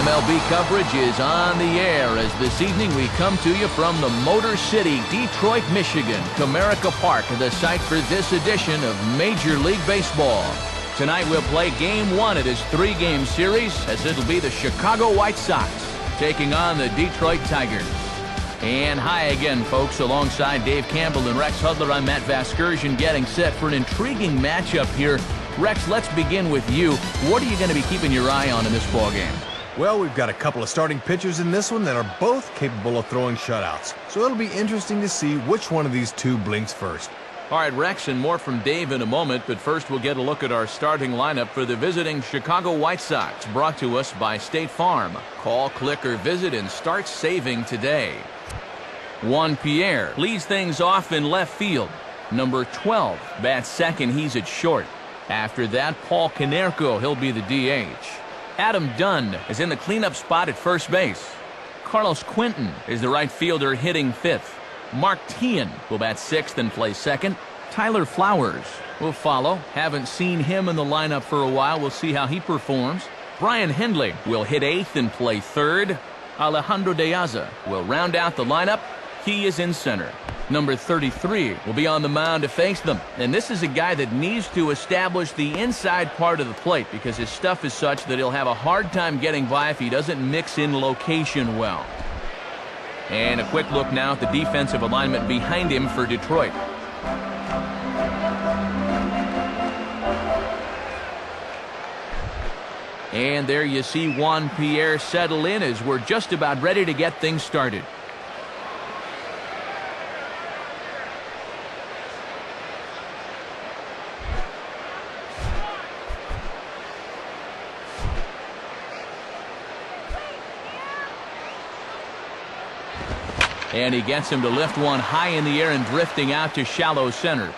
MLB coverage is on the air as this evening we come to you from the Motor City, Detroit, Michigan, Comerica Park, the site for this edition of Major League Baseball. Tonight we'll play Game 1 of this 3-game series as it'll be the Chicago White Sox taking on the Detroit Tigers. And hi again, folks. Alongside Dave Campbell and Rex Hudler, I'm Matt Vasgersian getting set for an intriguing matchup here. Rex, let's begin with you. What are you going to be keeping your eye on in this ballgame? Well, we've got a couple of starting pitchers in this one that are both capable of throwing shutouts. So it'll be interesting to see which one of these two blinks first. All right, Rex, and more from Dave in a moment, but first we'll get a look at our starting lineup for the visiting Chicago White Sox, brought to us by State Farm. Call, click, or visit and start saving today. Juan Pierre leads things off in left field. Number 12 bats second, he's at short. After that, Paul Konerko, he'll be the DH. Adam Dunn is in the cleanup spot at first base. Carlos Quinton is the right fielder hitting fifth. Mark Teahan will bat sixth and play second. Tyler Flowers will follow. Haven't seen him in the lineup for a while. We'll see how he performs. Brian Hindley will hit eighth and play third. Alejandro De Aza will round out the lineup. He is in center. Number 33 will be on the mound to face them. And this is a guy that needs to establish the inside part of the plate because his stuff is such that he'll have a hard time getting by if he doesn't mix in location well. And a quick look now at the defensive alignment behind him for Detroit. And there you see Juan Pierre settle in as we're just about ready to get things started. And he gets him to lift one high in the air and drifting out to shallow center.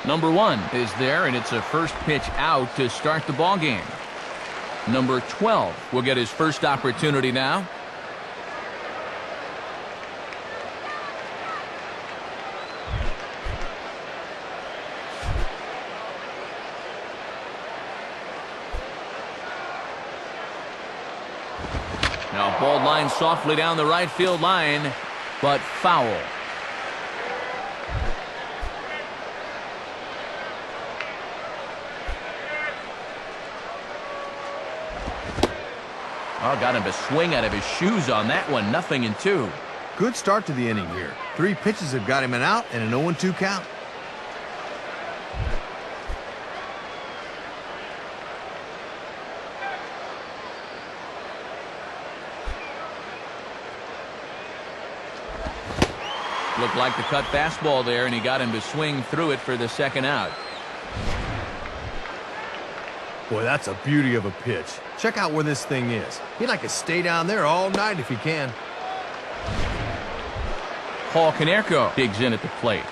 Number 1 is there, and it's a first pitch out to start the ball game. Number 12 will get his first opportunity now. Now ball line softly down the right field line, but foul. Oh, got him to swing out of his shoes on that one. 0-2. Good start to the inning here. 3 pitches have got him an out and an 0-2 count. Looked like the cut fastball there, and he got him to swing through it for the second out. Boy, that's a beauty of a pitch. Check out where this thing is. He'd like to stay down there all night if he can. Paul Konerko digs in at the plate.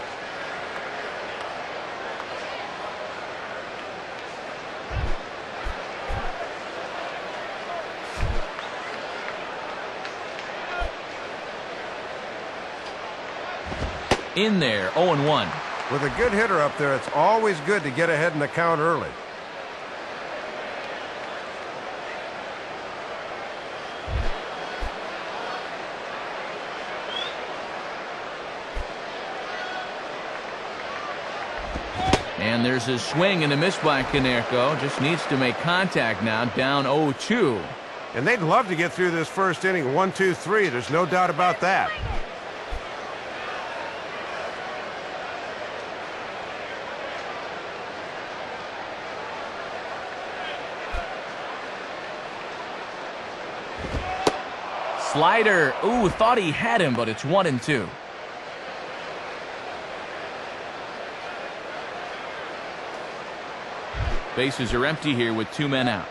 In there, 0-1. With a good hitter up there, it's always good to get ahead in the count early. And there's a swing and a miss by Konerko. Just needs to make contact now, down 0-2. And they'd love to get through this first inning 1-2-3. There's no doubt about that. Slider. Ooh, thought he had him, but it's 1-2. Bases are empty here with 2 men out.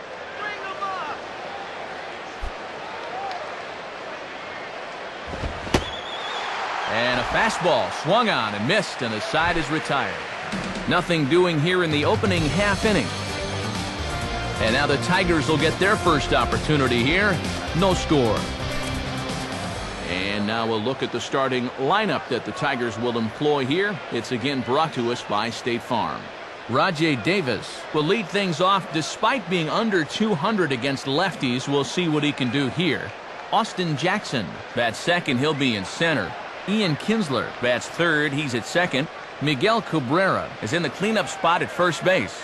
And a fastball swung on and missed, and the side is retired. Nothing doing here in the opening half inning. And now the Tigers will get their first opportunity here. No score. And now we'll look at the starting lineup that the Tigers will employ here. It's again brought to us by State Farm. Rajay Davis will lead things off despite being under 200 against lefties. We'll see what he can do here. Austin Jackson bats second. He'll be in center. Ian Kinsler bats third. He's at second. Miguel Cabrera is in the cleanup spot at first base.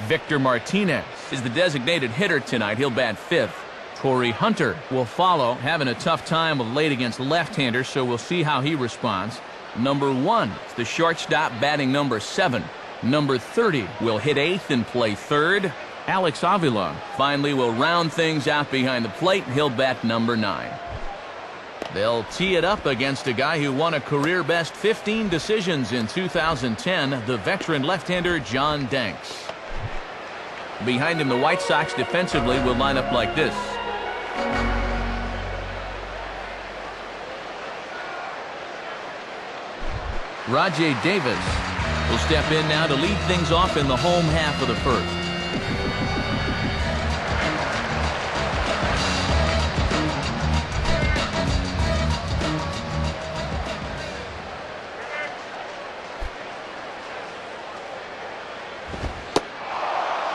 Victor Martinez is the designated hitter tonight. He'll bat fifth. Torrey Hunter will follow, having a tough time of late against left-handers, so we'll see how he responds. Number 1 is the shortstop batting number 7. Number 30 will hit 8th and play 3rd. Alex Avila finally will round things out behind the plate. He'll bat number 9. They'll tee it up against a guy who won a career-best 15 decisions in 2010, the veteran left-hander John Danks. Behind him, the White Sox defensively will line up like this. Rajay Davis will step in now to lead things off in the home half of the first.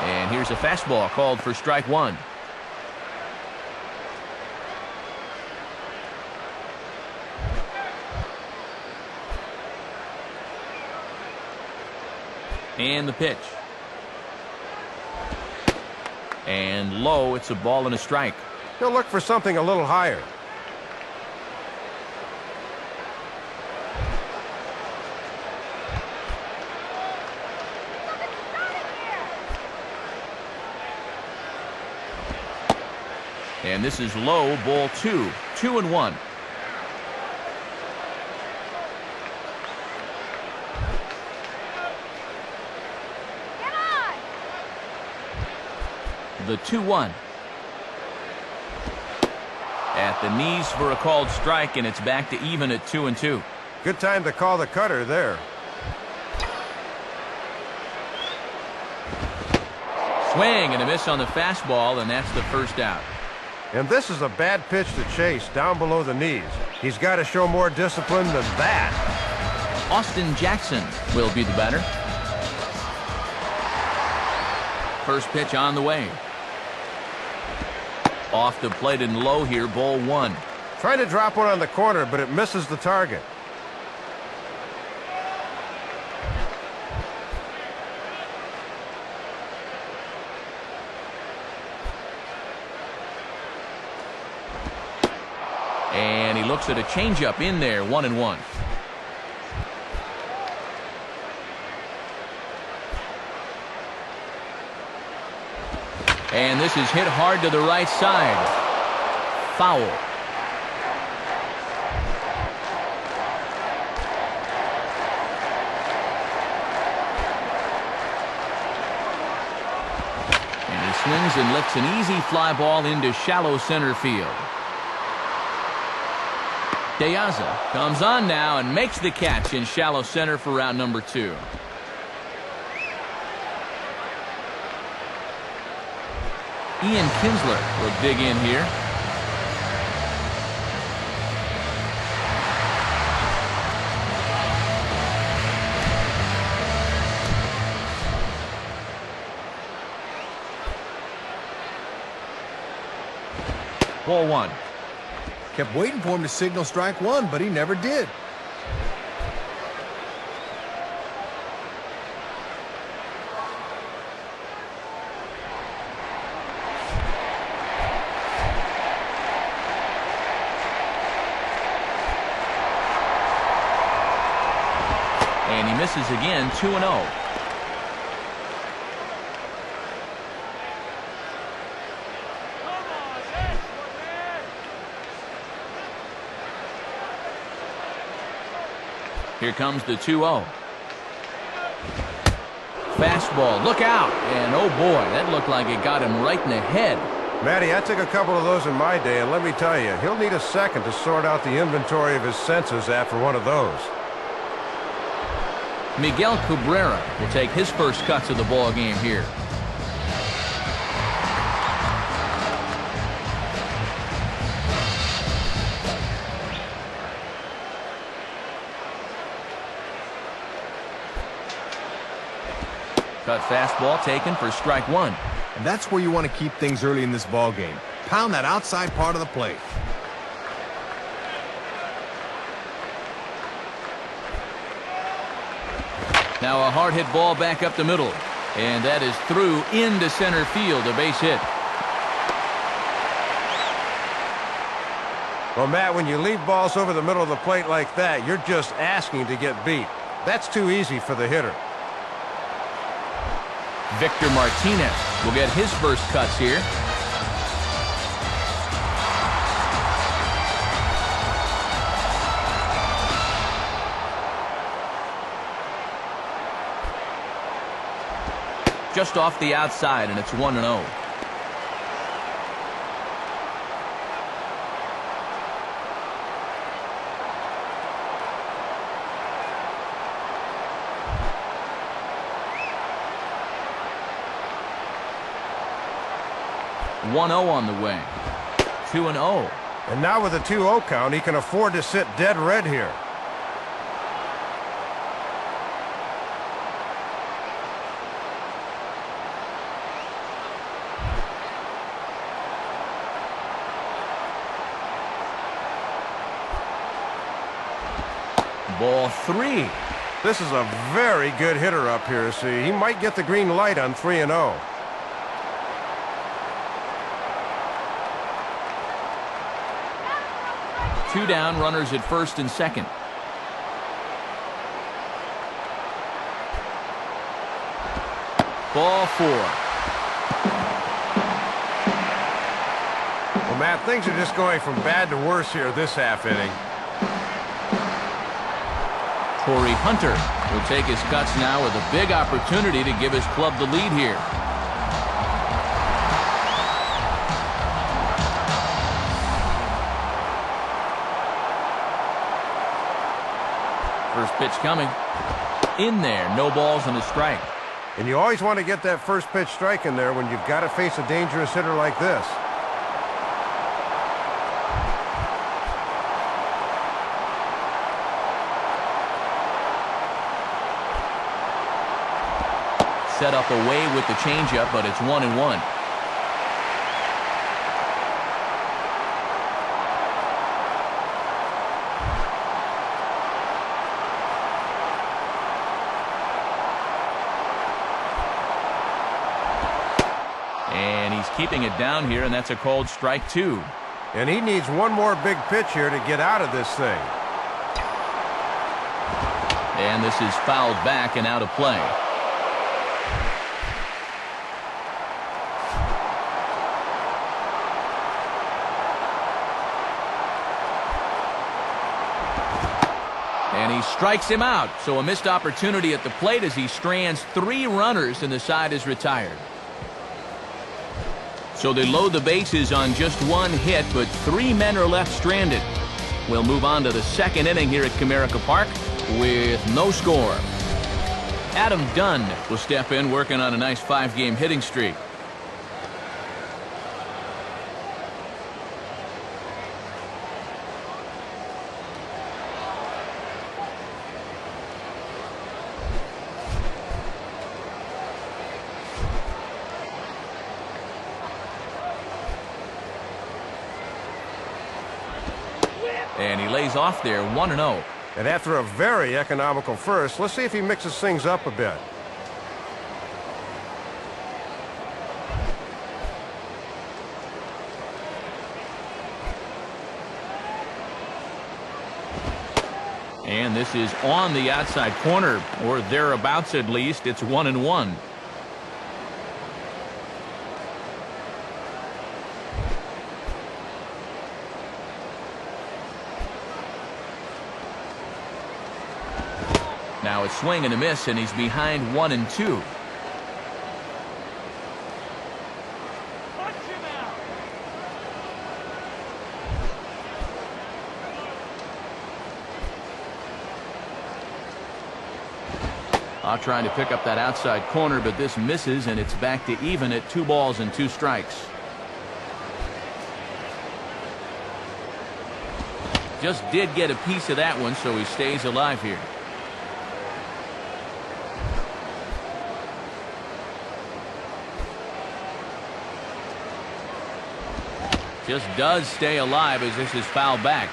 And here's a fastball called for strike 1. And the pitch. And low, it's a ball and a strike. He'll look for something a little higher. And this is low, ball 2. 2-1. The 2-1. At the knees for a called strike, and it's back to even at 2-2. Good time to call the cutter there. Swing and a miss on the fastball, and that's the first out. And this is a bad pitch to chase down below the knees. He's got to show more discipline than that. Austin Jackson will be the batter. First pitch on the way. Off the plate and low here, ball 1. Trying to drop one on the corner, but it misses the target. And he looks at a changeup in there, 1-1. And this is hit hard to the right side. Foul. And he swings and lifts an easy fly ball into shallow center field. Deaza comes on now and makes the catch in shallow center for round number 2. Ian Kinsler will dig in here. Ball 1. Kept waiting for him to signal strike 1, but he never did. And he misses again, 2-0. Here comes the 2-0. Fastball, look out! And oh boy, that looked like it got him right in the head. Matty, I took a couple of those in my day, and let me tell you, he'll need a second to sort out the inventory of his senses after one of those. Miguel Cabrera will take his first cuts of the ball game here. Cut fastball taken for strike one. And that's where you want to keep things early in this ball game. Pound that outside part of the plate. Now a hard hit ball back up the middle. And that is through into center field, a base hit. Well, Matt, when you leave balls over the middle of the plate like that, you're just asking to get beat. That's too easy for the hitter. Victor Martinez will get his first cuts here. Just off the outside, and it's 1-0. On the way. 2-0. And now with a 2-0 count, he can afford to sit dead red here. Ball three. This is a very good hitter up here. See, he might get the green light on 3-0. Two down, runners at first and second. Ball four. Well, Matt, things are just going from bad to worse here this half inning. Torrey Hunter will take his cuts now with a big opportunity to give his club the lead here. First pitch coming. In there, no balls and a strike. And you always want to get that first pitch strike in there when you've got to face a dangerous hitter like this. Set up away with the changeup, but it's 1-1. And he's keeping it down here, and that's a called strike two. And he needs one more big pitch here to get out of this thing. And this is fouled back and out of play. And he strikes him out. So a missed opportunity at the plate as he strands three runners and the side is retired. So they load the bases on just one hit, but three men are left stranded. We'll move on to the second inning here at Comerica Park with no score. Adam Dunn will step in, working on a nice 5-game hitting streak. And he lays off there, 1-0. And after a very economical first, let's see if he mixes things up a bit. And this is on the outside corner, or thereabouts at least. It's 1-1. Now it's swing and a miss, and he's behind 1-2. Trying to pick up that outside corner, but this misses, and it's back to even at 2 balls and 2 strikes. Just did get a piece of that one, so he stays alive here. Just does stay alive as this is fouled back.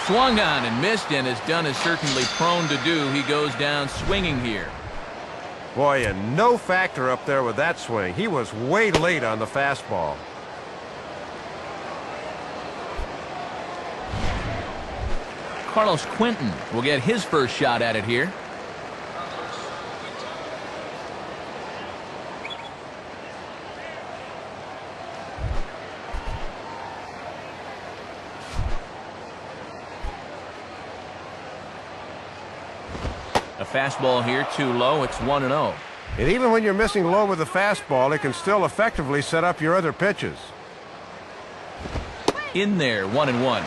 Swung on and missed, and as Dunn is certainly prone to do, he goes down swinging here. Boy, and no factor up there with that swing. He was way late on the fastball. Carlos Quentin will get his first shot at it here. A fastball here too low. It's 1-0. And even when you're missing low with the fastball, it can still effectively set up your other pitches. In there, 1-1.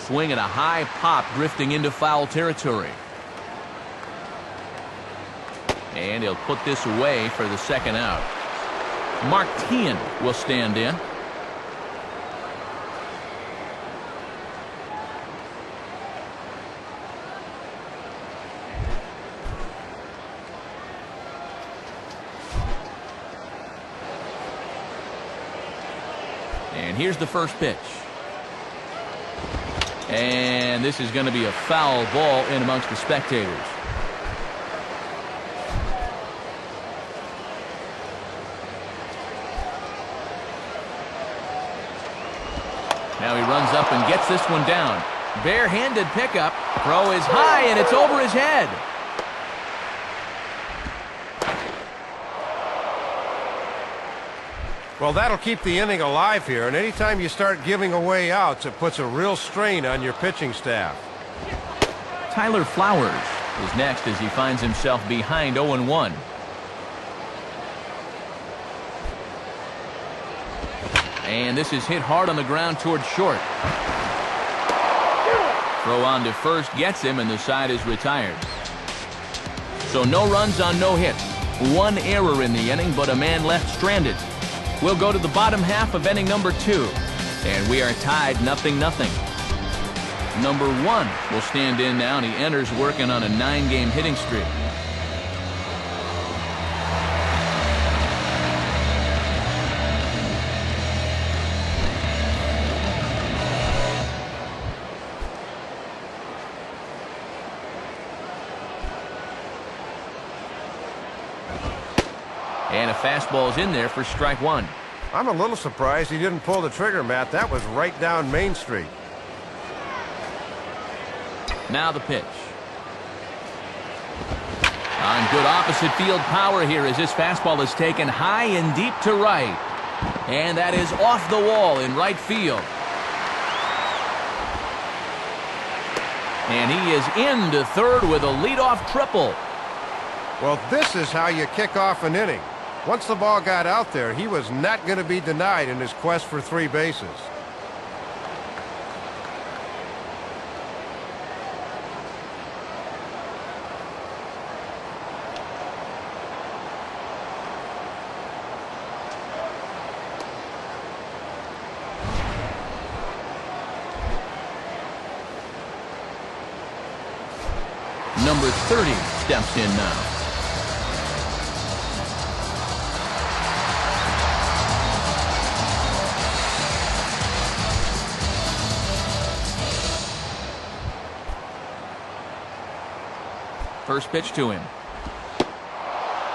Swing at a high pop, drifting into foul territory. And he'll put this away for the second out. Martin will stand in. And here's the first pitch. And this is going to be a foul ball in amongst the spectators. Now he runs up and gets this one down. Bare-handed pickup. Throw is high, and it's over his head. Well, that'll keep the inning alive here, and anytime you start giving away outs, it puts a real strain on your pitching staff. Tyler Flowers is next as he finds himself behind 0-1. And this is hit hard on the ground towards short. Throw on to first gets him, and the side is retired. So no runs on no hits. One error in the inning, but a man left stranded. We'll go to the bottom half of inning number 2, and we are tied 0-0. Number 1 will stand in now, and he enters working on a 9-game hitting streak. And a fastball is in there for strike 1. I'm a little surprised he didn't pull the trigger, Matt. That was right down Main Street. Now the pitch. On good opposite field power here as this fastball is taken high and deep to right. And that is off the wall in right field. And he is into third with a leadoff triple. Well, this is how you kick off an inning. Once the ball got out there, he was not going to be denied in his quest for 3 bases. Number 30 steps in now. First pitch to him.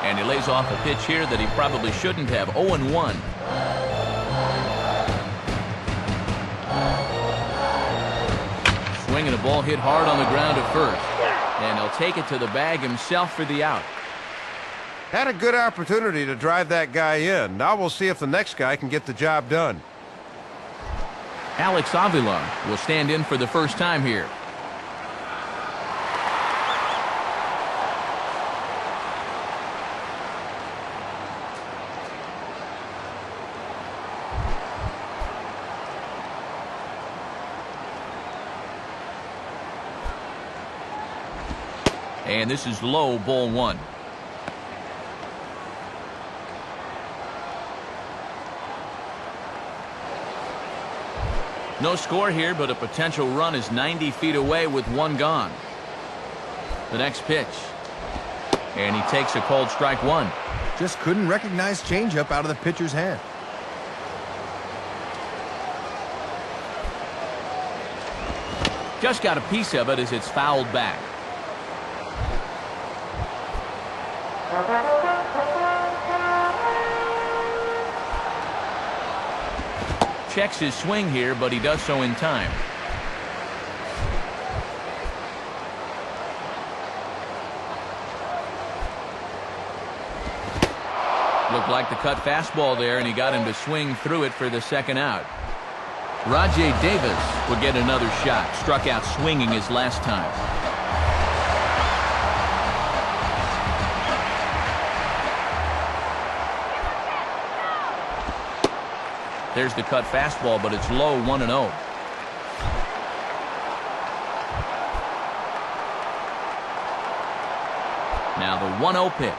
And he lays off a pitch here that he probably shouldn't have. 0-1. Swinging a ball hit hard on the ground at first. And he'll take it to the bag himself for the out. Had a good opportunity to drive that guy in. Now we'll see if the next guy can get the job done. Alex Avila will stand in for the first time here. And this is low, ball one. No score here, but a potential run is 90 feet away with one gone. The next pitch. And he takes a called strike one. Just couldn't recognize changeup out of the pitcher's hand. Just got a piece of it as it's fouled back. Checks his swing here, but he does so in time. Looked like the cut fastball there, and he got him to swing through it for the second out. Rajay Davis will get another shot. Struck out swinging his last time. There's the cut fastball, but it's low, 1-0. Now the 1-0 pitch.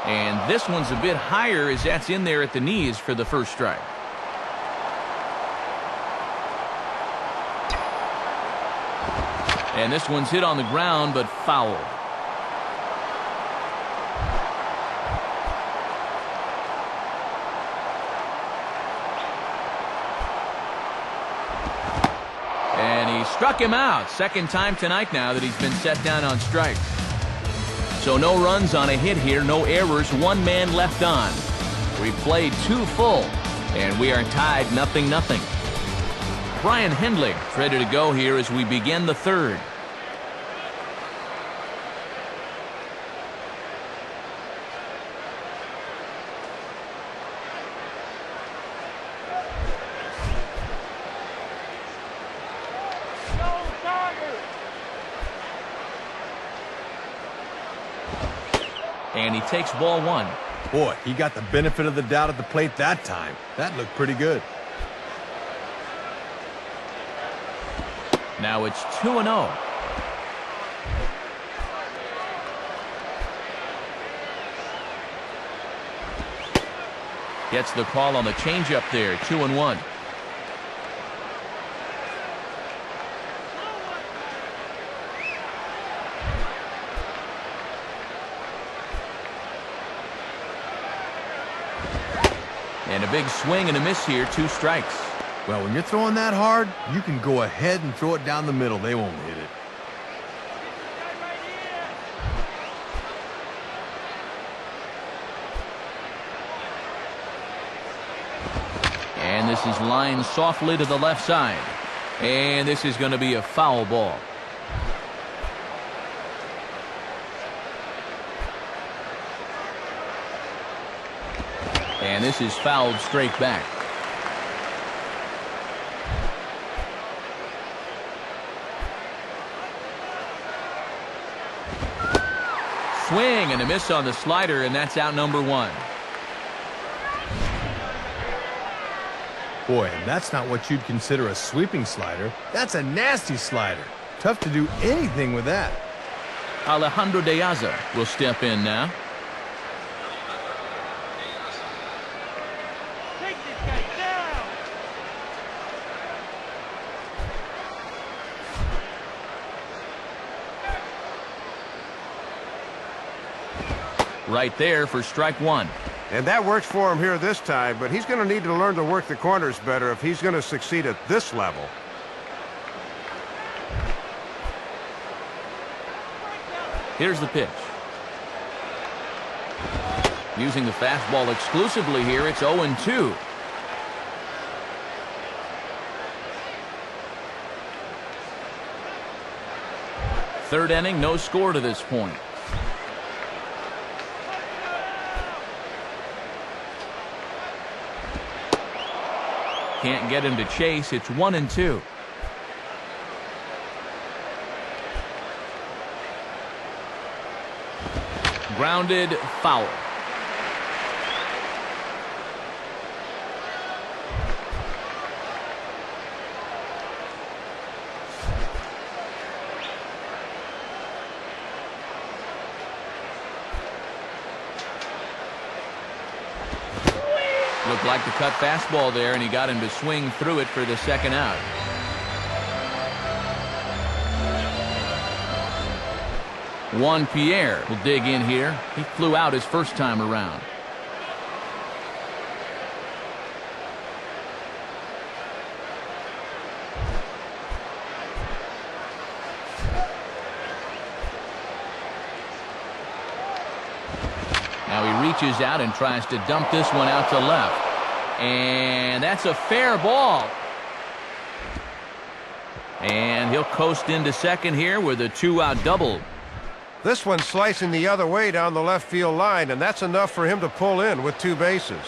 And this one's a bit higher as that's in there at the knees for the first strike. And this one's hit on the ground, but foul. And he struck him out. Second time tonight now that he's been set down on strikes. So no runs on a hit here, no errors, one man left on. We played 2 full, and we are tied 0-0. Brian Hendley ready to go here as we begin the third. And he takes ball one. Boy, he got the benefit of the doubt at the plate that time. That looked pretty good. Now it's 2-0. Gets the call on the changeup there, 2-1. And a big swing and a miss here, 2 strikes. Well, when you're throwing that hard, you can go ahead and throw it down the middle. They won't hit it. And this is lined softly to the left side. And this is going to be a foul ball. And this is fouled straight back. Swing and a miss on the slider, and that's out number 1. Boy, and that's not what you'd consider a sweeping slider. That's a nasty slider. Tough to do anything with that. Alejandro De Aza will step in now. Right there for strike 1. And that works for him here this time, but he's going to need to learn to work the corners better if he's going to succeed at this level. Here's the pitch. Using the fastball exclusively here, it's 0-2. Third inning, no score to this point. Can't get him to chase. It's 1-2. Grounded, foul. Looked like the cut fastball there, and he got him to swing through it for the second out. Juan Pierre will dig in here. He flew out his first time around. Now he reaches out and tries to dump this one out to left. And that's a fair ball. And he'll coast into second here with a 2-out double. This one's slicing the other way down the left field line, and that's enough for him to pull in with 2 bases.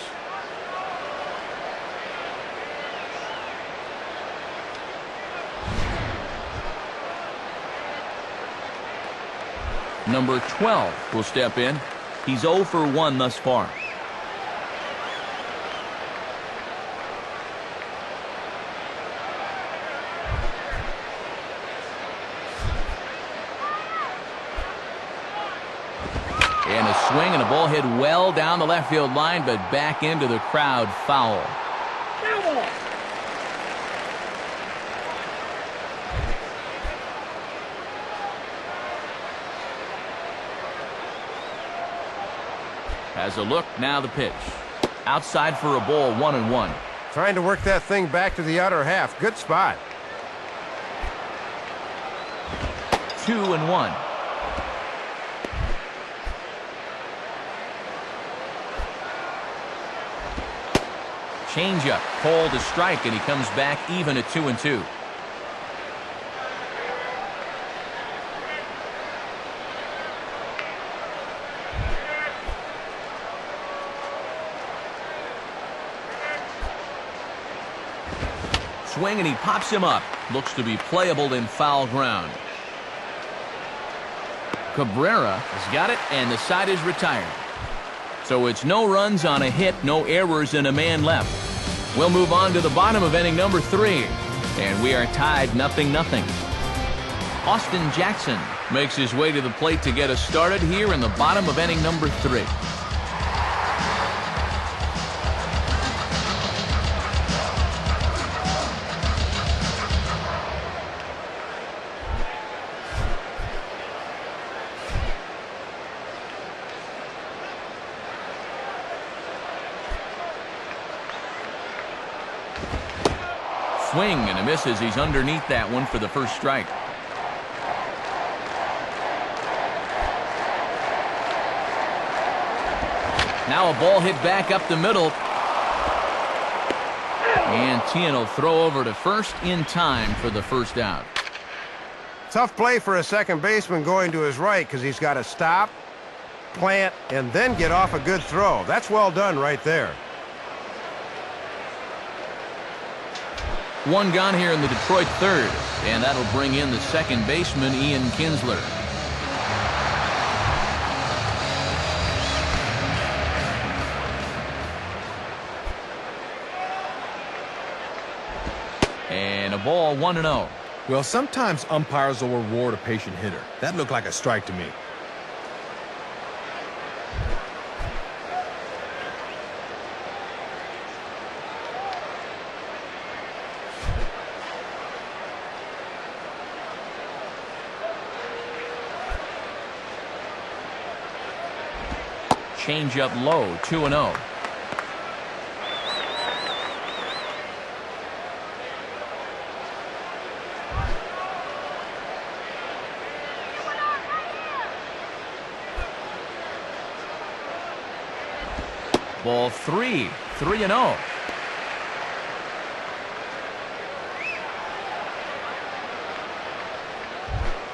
Number 12 will step in. He's 0 for 1 thus far. And a swing and a ball hit well down the left field line, but back into the crowd, foul. Has a look, now the pitch. Outside for a ball, 1-1. Trying to work that thing back to the outer half. Good spot. 2-1. Changeup, called a strike, and he comes back even at 2-2. Swing, and he pops him up. Looks to be playable in foul ground. Cabrera has got it, and the side is retired. So it's no runs on a hit, no errors, and a man left. We'll move on to the bottom of inning number 3. And we are tied 0-0. Austin Jackson makes his way to the plate to get us started here in the bottom of inning number 3. Swing and a miss as he's underneath that one for the first strike. Now a ball hit back up the middle. And Tien will throw over to first in time for the first out. Tough play for a second baseman going to his right because he's got to stop, plant, and then get off a good throw. That's well done right there. One gone here in the Detroit third, and that'll bring in the second baseman, Ian Kinsler. And a ball, 1-0. Well, sometimes umpires will reward a patient hitter. That looked like a strike to me. Change up low, 2-0. Ball 3, 3-0.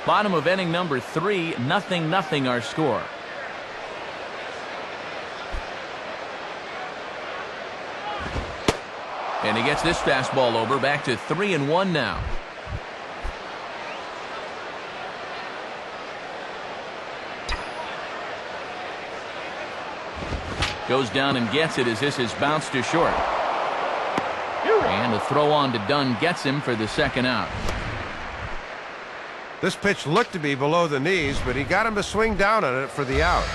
Bottom of inning number 3, 0-0 our score. And he gets this fastball over, back to 3-1 now. Goes down and gets it as this is bounced to short. And a throw on to Dunn gets him for the second out. This pitch looked to be below the knees, but he got him to swing down on it for the out.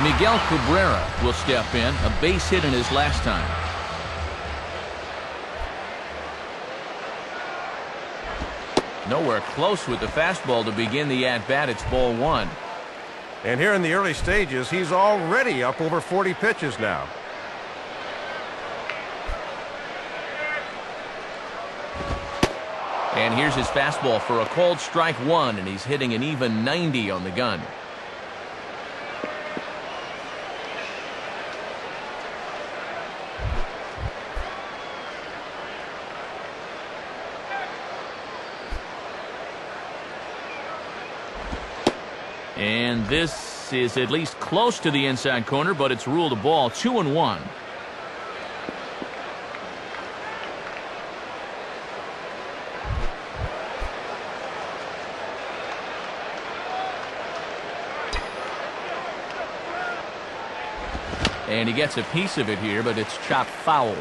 Miguel Cabrera will step in, a base hit in his last time. Nowhere close with the fastball to begin the at-bat. It's ball one. And here in the early stages, he's already up over 40 pitches now. And here's his fastball for a called strike one, and he's hitting an even 90 on the gun. And this is at least close to the inside corner, but it's ruled a ball. 2-1. And he gets a piece of it here, but it's chopped foul.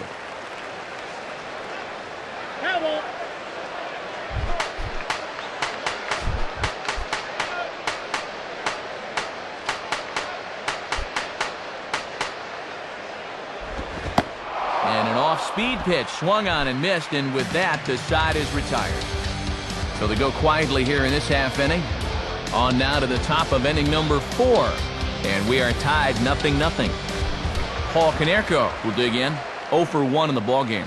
And an off-speed pitch swung on and missed, and with that, the side is retired. So they go quietly here in this half inning. On now to the top of inning number 4. And we are tied 0-0. Paul Konerko will dig in. 0 for 1 in the ballgame.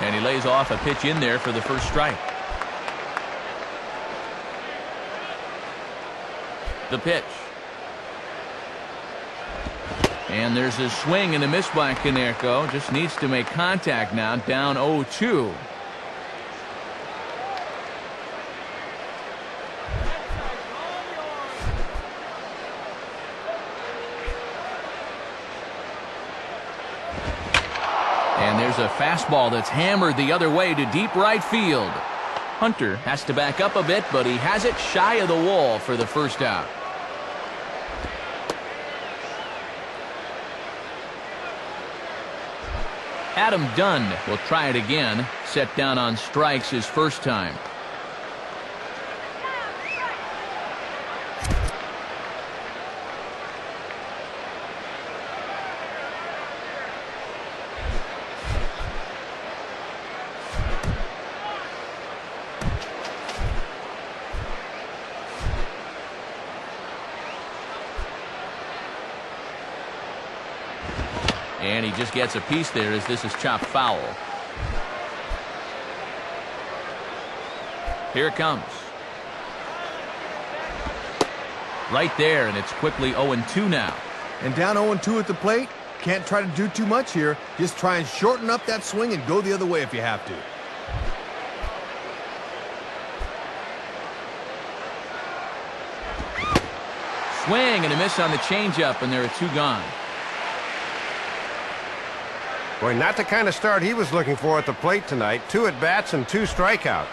And he lays off a pitch in there for the first strike. The pitch. And there's a swing and a miss by Konerko. Just needs to make contact now. Down 0-2. And there's a fastball that's hammered the other way to deep right field. Hunter has to back up a bit, but he has it shy of the wall for the first out. Adam Dunn will try it again. Set down on strikes his first time. And he just gets a piece there as this is chopped foul. Here it comes. Right there, and it's quickly 0-2 now. And down 0-2 at the plate. Can't try to do too much here. Just try and shorten up that swing and go the other way if you have to. Swing and a miss on the changeup, and there are 2 gone. Boy, not the kind of start he was looking for at the plate tonight. 2 at-bats and 2 strikeouts.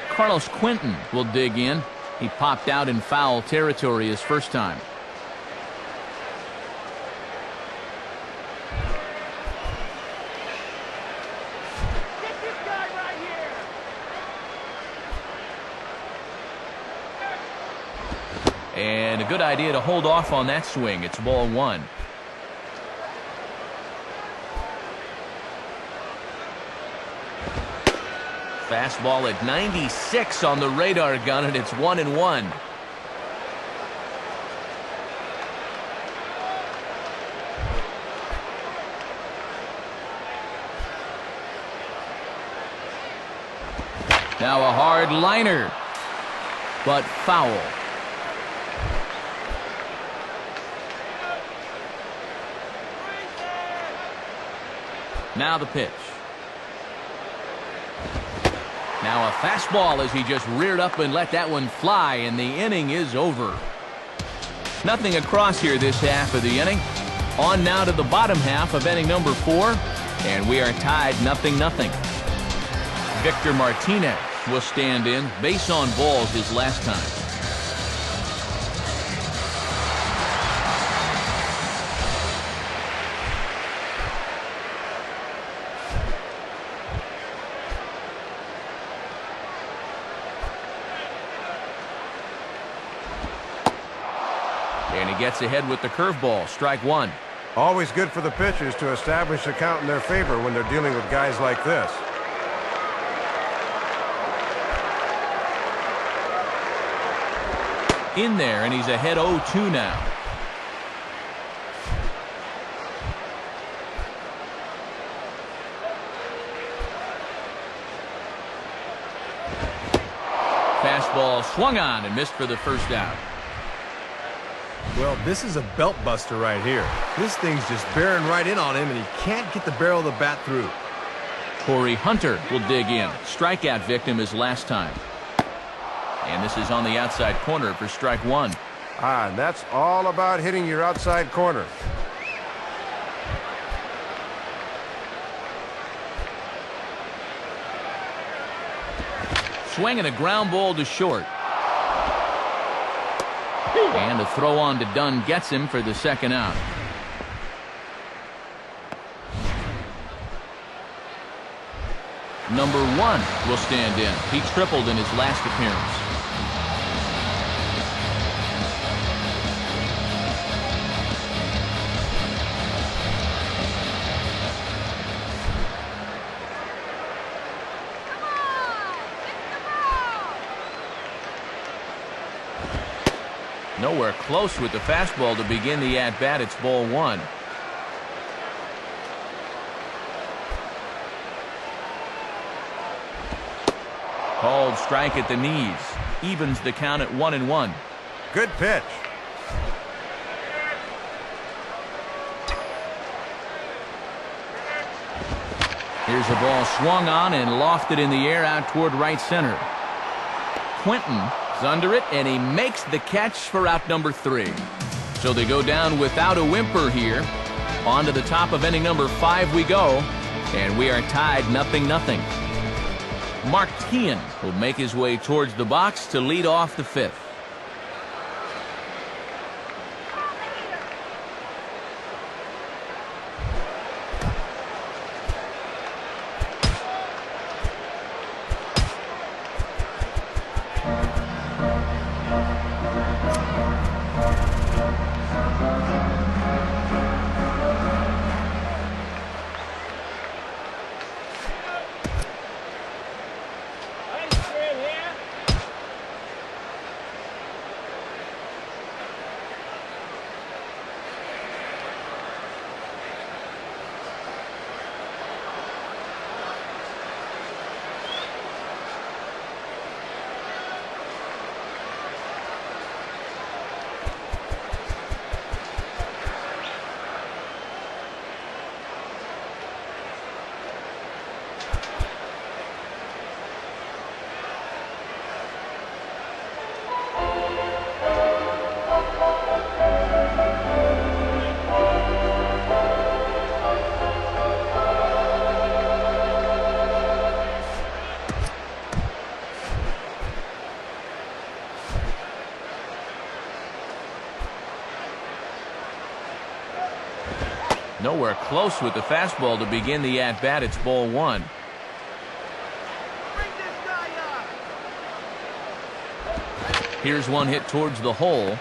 Carlos Quentin will dig in. He popped out in foul territory his first time. Get this guy right here. And a good idea to hold off on that swing. It's ball 1. Fastball at 96 on the radar gun, and it's 1-1. Now a hard liner, but foul. Now the pitch. Now a fastball as he just reared up and let that one fly, and the inning is over. Nothing across here this half of the inning. On now to the bottom half of inning number 4, and we are tied 0-0. Victor Martinez will stand in. Base on balls his last time. gets ahead with the curveball. Strike one. Always good for the pitchers to establish the count in their favor when they're dealing with guys like this. In there, and he's ahead 0-2 now. Fastball swung on and missed for the first out. Well, this is a belt buster right here. This thing's just bearing right in on him, and he can't get the barrel of the bat through. Corey Hunter will dig in. Strikeout victim his last time. And this is on the outside corner for strike one. And that's all about hitting your outside corner. Swinging a ground ball to short. And a throw on to Dunn gets him for the second out. Number 1 will stand in. He tripled in his last appearance. Nowhere close with the fastball to begin the at-bat. It's ball one. Called strike at the knees. Evens the count at 1-1. Good pitch. Here's a ball swung on and lofted in the air out toward right center. Quinton is under it, and he makes the catch for out number 3. So they go down without a whimper here. On to the top of inning number 5 we go, and we are tied 0-0. Mark Teahan will make his way towards the box to lead off the 5th. Nowhere close with the fastball to begin the at-bat. It's ball one. Bring this guy up. Here's one hit towards the hole.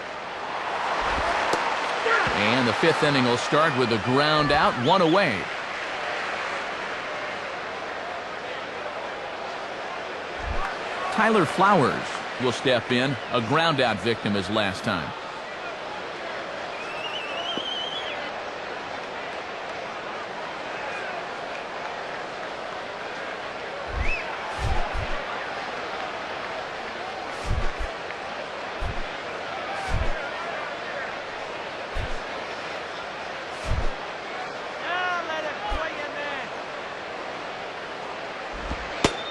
And the 5th inning will start with a ground out, 1 away. Tyler Flowers will step in, a ground out victim his last time.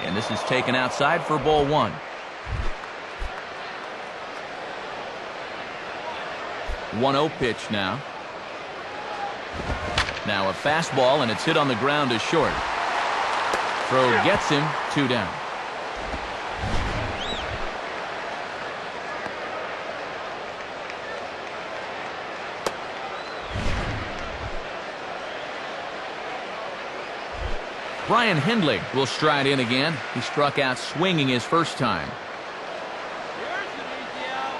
And this is taken outside for ball one. 1-0 pitch now. Now a fastball, and it's hit on the ground to short. Throw gets him, 2 down. Brian Hindley will stride in again. He struck out swinging his first time. Here's an easy out.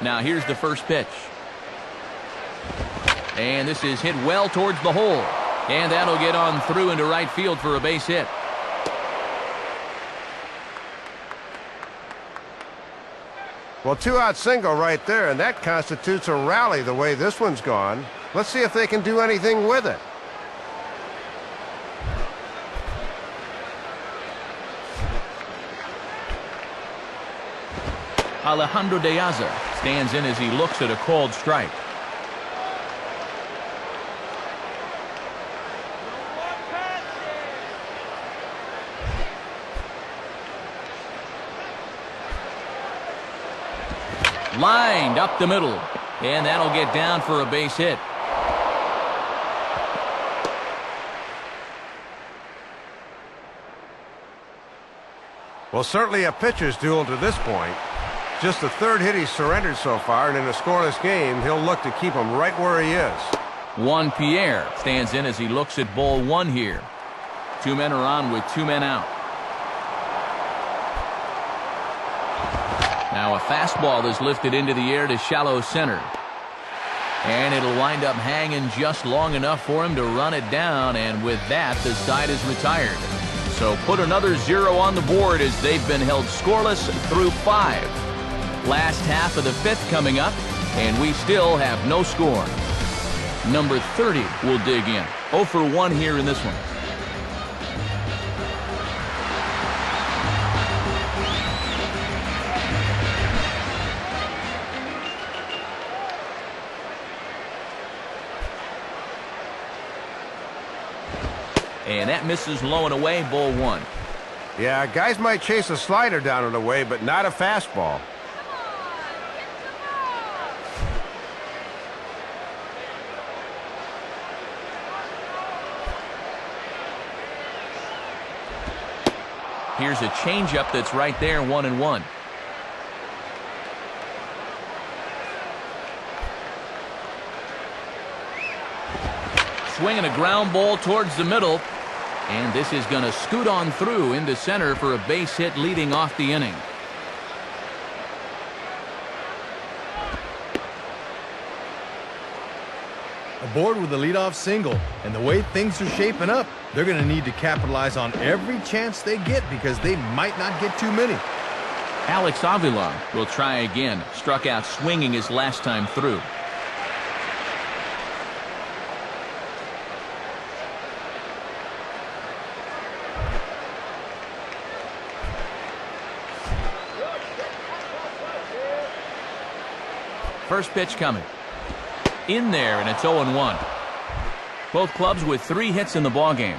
Now here's the first pitch. And this is hit well towards the hole. And that'll get on through into right field for a base hit. Well, 2-out single right there, and that constitutes a rally the way this one's gone. Let's see if they can do anything with it. Alejandro De Aza stands in as he looks at a called strike. Lined up the middle, and that'll get down for a base hit. Well, certainly a pitcher's duel to this point. Just the third hit he's surrendered so far, and in a scoreless game, he'll look to keep him right where he is. Juan Pierre stands in as he looks at ball one here. 2 men are on with 2 men out. Now a fastball is lifted into the air to shallow center. And it'll wind up hanging just long enough for him to run it down, and with that, the side is retired. So put another 0 on the board as they've been held scoreless through 5. Last half of the 5th coming up, and we still have no score. Number 30 will dig in. 0 for 1 here in this one. And that misses low and away, ball 1. Yeah, guys might chase a slider down and away, but not a fastball. Here's a changeup that's right there, 1-1. Swinging a ground ball towards the middle. And this is going to scoot on through into center for a base hit leading off the inning. Aboard with a leadoff single, and the way things are shaping up, they're going to need to capitalize on every chance they get because they might not get too many. Alex Avila will try again. Struck out swinging his last time through. First pitch coming. In there, and it's 0-1. Both clubs with 3 hits in the ballgame.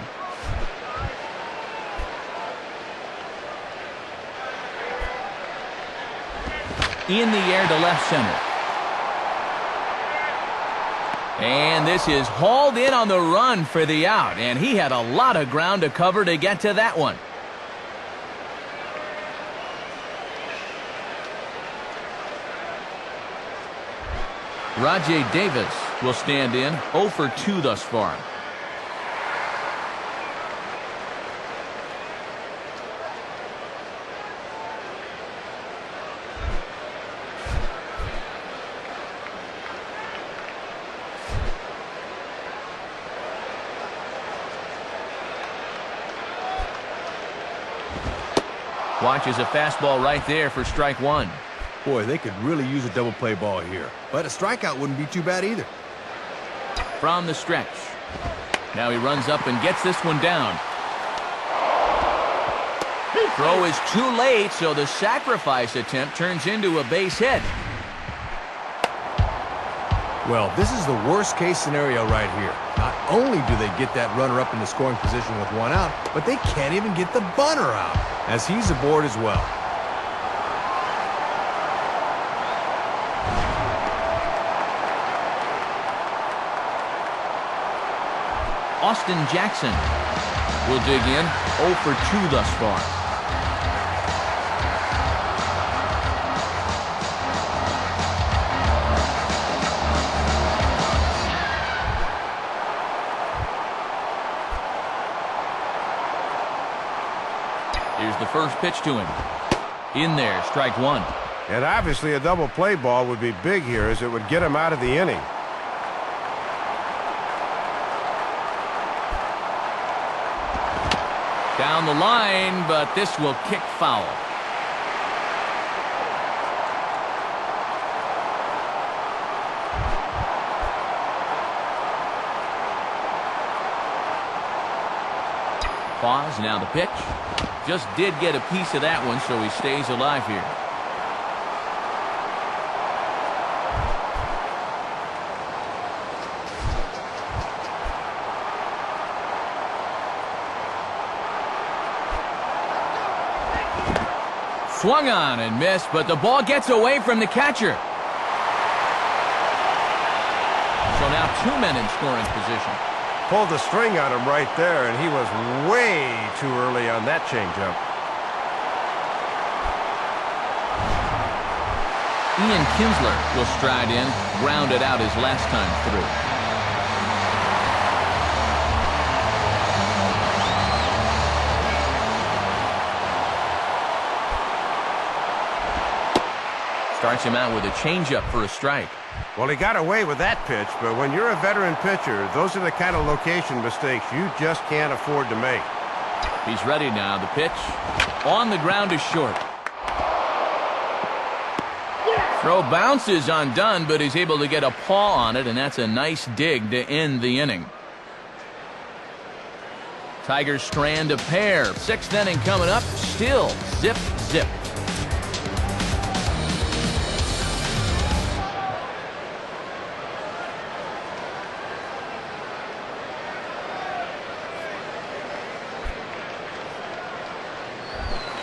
In the air to left center. And this is hauled in on the run for the out, and he had a lot of ground to cover to get to that one. Rajay Davis will stand in. 0 for 2 thus far. Watches a fastball right there for strike 1. Boy, they could really use a double play ball here. But a strikeout wouldn't be too bad either. From the stretch. Now he runs up and gets this one down. Throw is too late, so the sacrifice attempt turns into a base hit. Well, this is the worst case scenario right here. Not only do they get that runner up in the scoring position with 1 out, but they can't even get the bunter out, as he's aboard as well. Austin Jackson will dig in. 0 for 2 thus far. Here's the first pitch to him. In there, strike 1. And obviously a double play ball would be big here, as it would get him out of the inning. Down the line, but this will kick foul. Pause, now the pitch. Just did get a piece of that one, so he stays alive here. Swung on and missed, but the ball gets away from the catcher. So now 2 men in scoring position. Pulled the string on him right there, and he was way too early on that changeup. Ian Kinsler will stride in, grounded out his last time through. Starts him out with a changeup for a strike. Well, he got away with that pitch, but when you're a veteran pitcher, those are the kind of location mistakes you just can't afford to make. He's ready now. The pitch on the ground is short. Throw bounces undone, but he's able to get a paw on it, and that's a nice dig to end the inning. Tigers strand a pair. 6th inning coming up. Still zip, zip.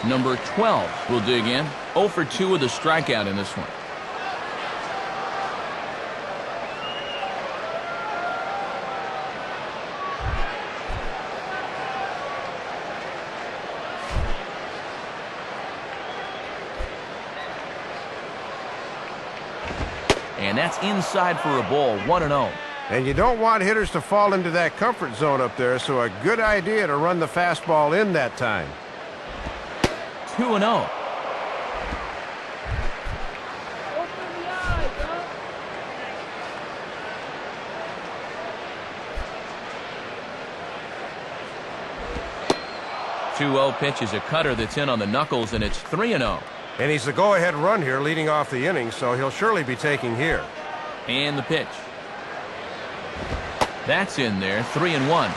Number 12 will dig in. 0 for 2 with a strikeout in this one. And that's inside for a ball, 1-0. And you don't want hitters to fall into that comfort zone up there, so a good idea to run the fastball in that time. 2-0. Open the eyes, huh? 2-0 pitch is a cutter that's in on the knuckles, and it's 3-0. And he's the go-ahead run here leading off the inning, so he'll surely be taking here. And the pitch. That's in there, 3-1.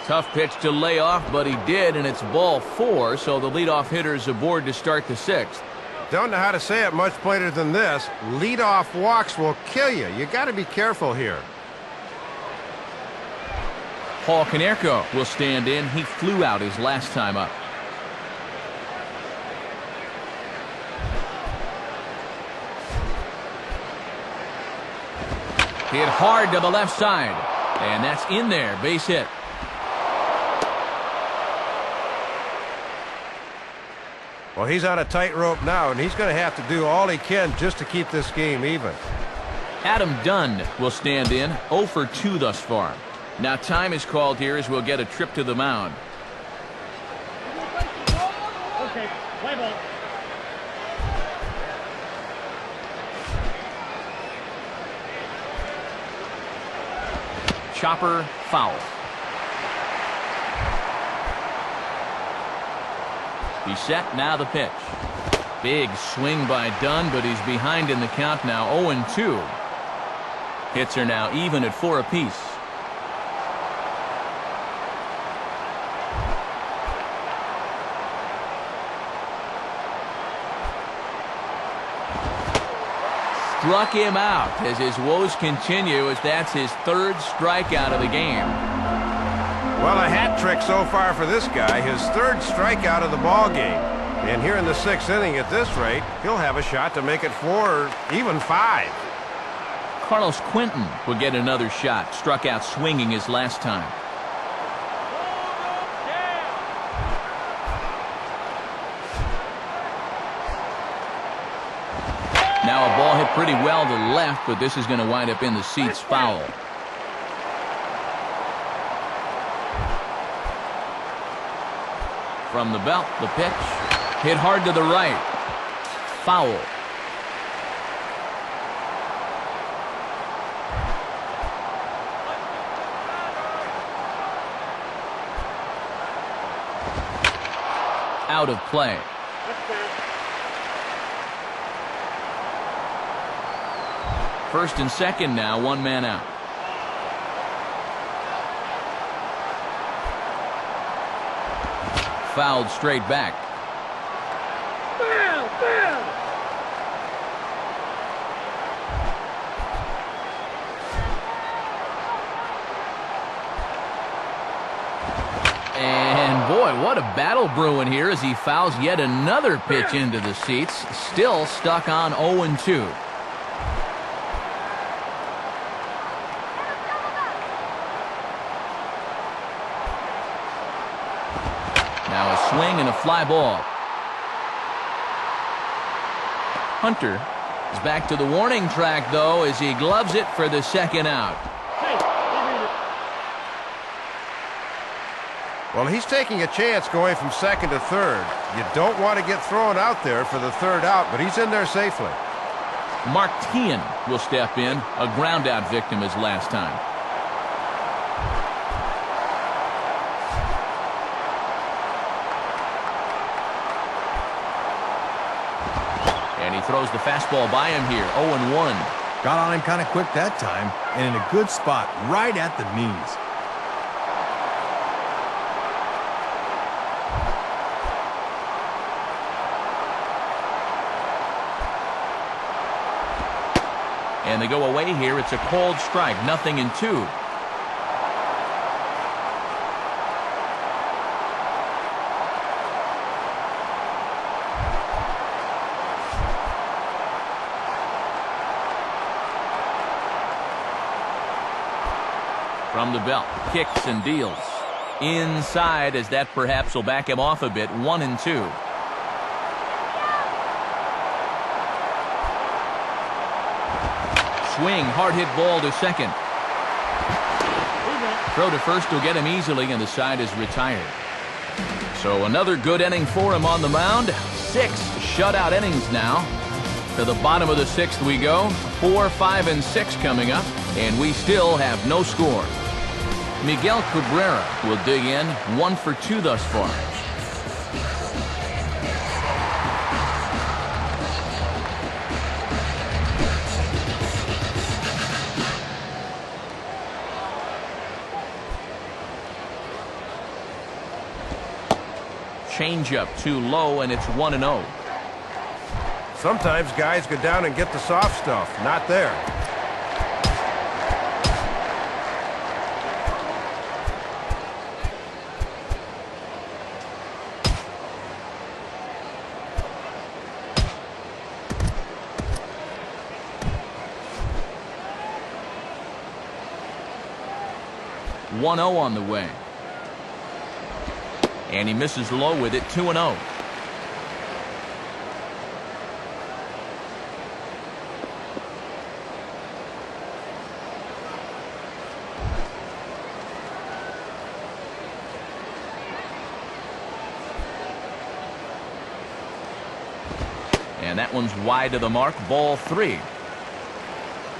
Tough pitch to lay off, but he did, and it's ball 4, so the leadoff hitter's aboard to start the 6th. Don't know how to say it much plainer than this. Leadoff walks will kill you. You got to be careful here. Paul Konerko will stand in. He flew out his last time up. Hit hard to the left side, and that's in there. Base hit. Well, he's on a tightrope now, and he's going to have to do all he can just to keep this game even. Adam Dunn will stand in. 0 for 2 thus far. Now time is called here as we'll get a trip to the mound. Okay, play ball. Chopper foul. He's set, now the pitch. Big swing by Dunn, but he's behind in the count now, 0-2. Hits are now even at 4 apiece. Struck him out as his woes continue, as that's his 3rd strikeout of the game. Well, a hat trick so far for this guy, his 3rd strikeout of the ball game. And here in the 6th inning at this rate, he'll have a shot to make it 4 or even 5. Carlos Quentin will get another shot. Struck out swinging his last time. Now a ball hit pretty well to left, but this is going to wind up in the seats foul. From the belt, the pitch. Hit hard to the right. Foul. Out of play. First and second now, one man out. Fouled straight back. Foul, foul. And boy, what a battle brewing here as he fouls yet another pitch into the seats. Still stuck on 0-2. Now a swing and a fly ball. Hunter is back to the warning track, though, as he gloves it for the second out. Well, he's taking a chance going from second to third. You don't want to get thrown out there for the third out, but he's in there safely. Martin will step in, a ground out victim as last time. And he throws the fastball by him here, 0-1. Got on him kind of quick that time, and in a good spot, right at the knees. And they go away here. It's a cold strike, 0-2. From the belt, kicks and deals. Inside, as that perhaps will back him off a bit, 1-2. Swing, hard hit ball to second. Throw to first will get him easily, and the side is retired. So another good inning for him on the mound. 6 shutout innings now. To the bottom of the 6th we go. 4, 5, and 6 coming up, and we still have no score. Miguel Cabrera will dig in, 1 for 2 thus far. Changeup too low, and it's 1-0. Sometimes guys go down and get the soft stuff. Not there. .0 on the way. And he misses low with it, 2-0. And that one's wide to the mark, ball 3.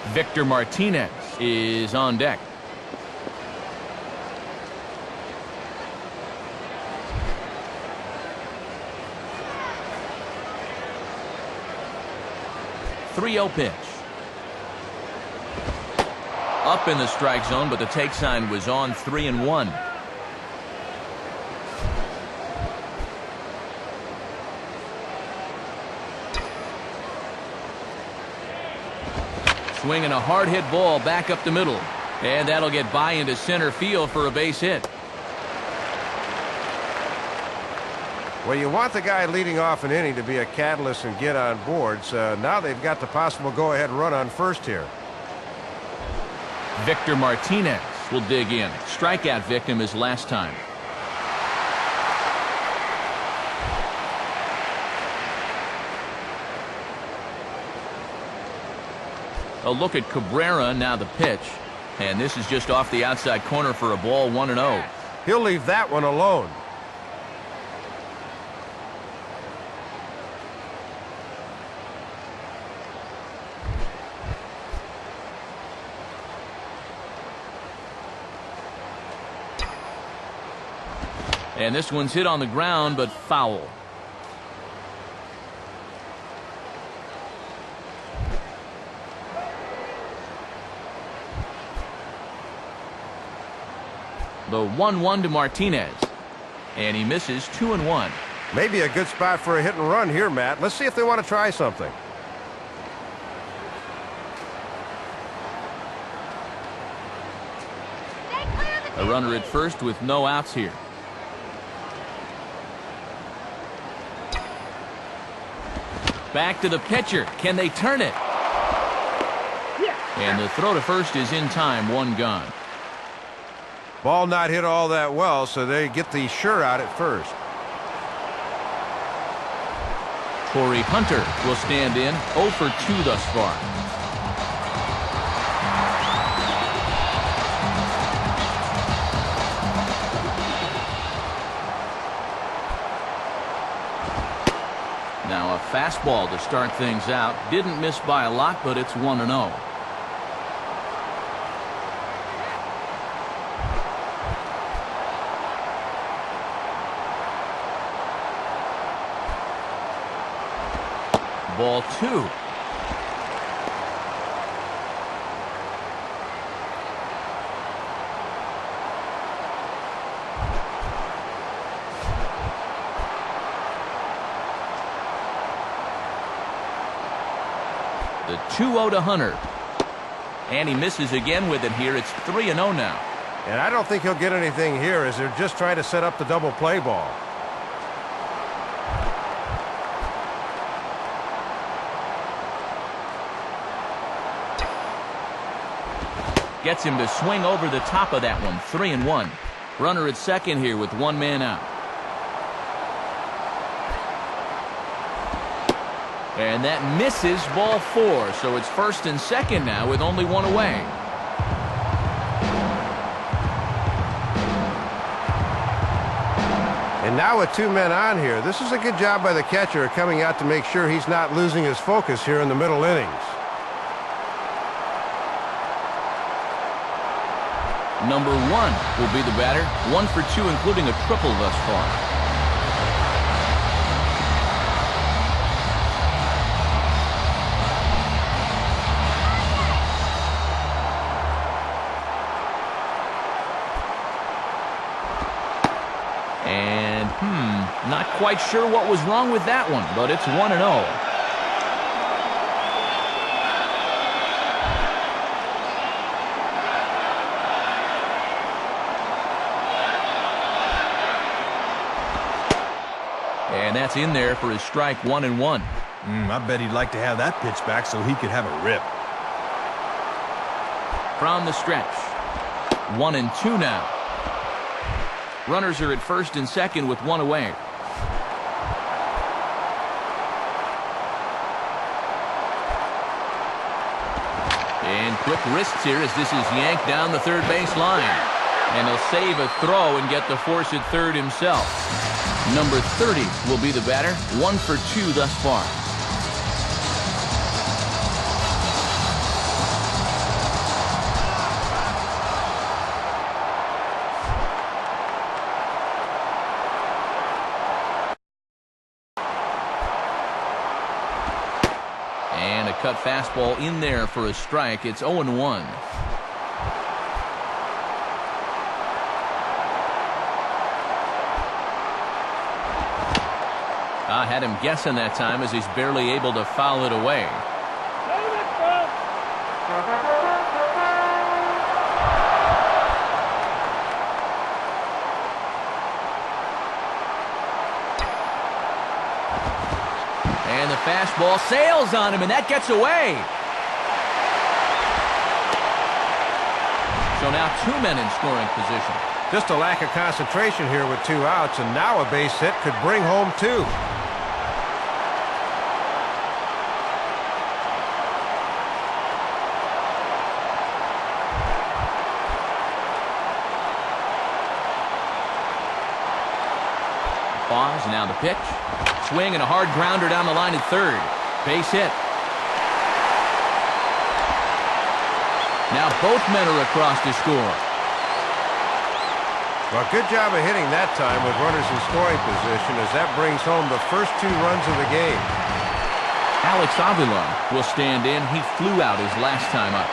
Victor Martinez is on deck. .30 pitch. Up in the strike zone, but the take sign was on, 3-1. Swinging a hard hit ball back up the middle, and that'll get by into center field for a base hit. Well, you want the guy leading off an inning to be a catalyst and get on boards. Now they've got the possible go-ahead run on first here. Victor Martinez will dig in. Strikeout victim as last time. A look at Cabrera, now the pitch. And this is just off the outside corner for a ball, 1-0. He'll leave that one alone. And this one's hit on the ground, but foul. The 1-1 to Martinez. And he misses 2-1. Maybe a good spot for a hit and run here, Matt. Let's see if they want to try something. A runner at first with no outs here. Back to the pitcher. Can they turn it? And the throw to first is in time. One gone. Ball not hit all that well, so they get the sure out at first. Torrey Hunter will stand in. 0 for 2 thus far. Now a fastball to start things out. Didn't miss by a lot, but it's 1-0. Ball 2. The 2-0 to Hunter. And he misses again with it here. It's 3-0 now. And I don't think he'll get anything here as they're just trying to set up the double play ball. Gets him to swing over the top of that one. 3-1. Runner at second here with one man out. And that misses. Ball 4. So it's first and second now with only one away. And now with 2 men on here, this is a good job by the catcher coming out to make sure he's not losing his focus here in the middle innings. Number 1 will be the batter. 1 for 2, including a triple thus far. And, not quite sure what was wrong with that one, but it's 1-0. And that's in there for his strike. 1-1. I bet he'd like to have that pitch back so he could have a rip. From the stretch. 1-2 now. Runners are at first and second with one away. And quick wrists here as this is yanked down the third base line. And he'll save a throw and get the force at third himself. Number 30 will be the batter. 1 for 2 thus far. And a cut fastball in there for a strike. It's 0-1. I had him guessing that time as he's barely able to foul it away. And the fastball sails on him, and that gets away. So now 2 men in scoring position. Just a lack of concentration here with 2 outs, and now a base hit could bring home 2. Pause, now the pitch. Swing and a hard grounder down the line at third. Base hit. Now both men are across to score. Well, good job of hitting that time with runners in scoring position, as that brings home the first 2 runs of the game. Alex Avila will stand in. He flew out his last time up.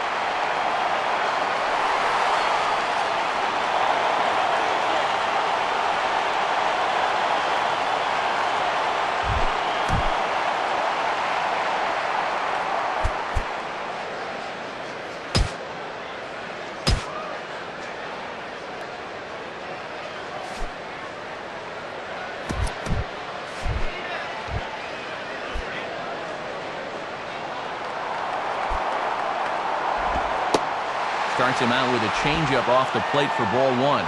Starts him out with a changeup off the plate for ball 1.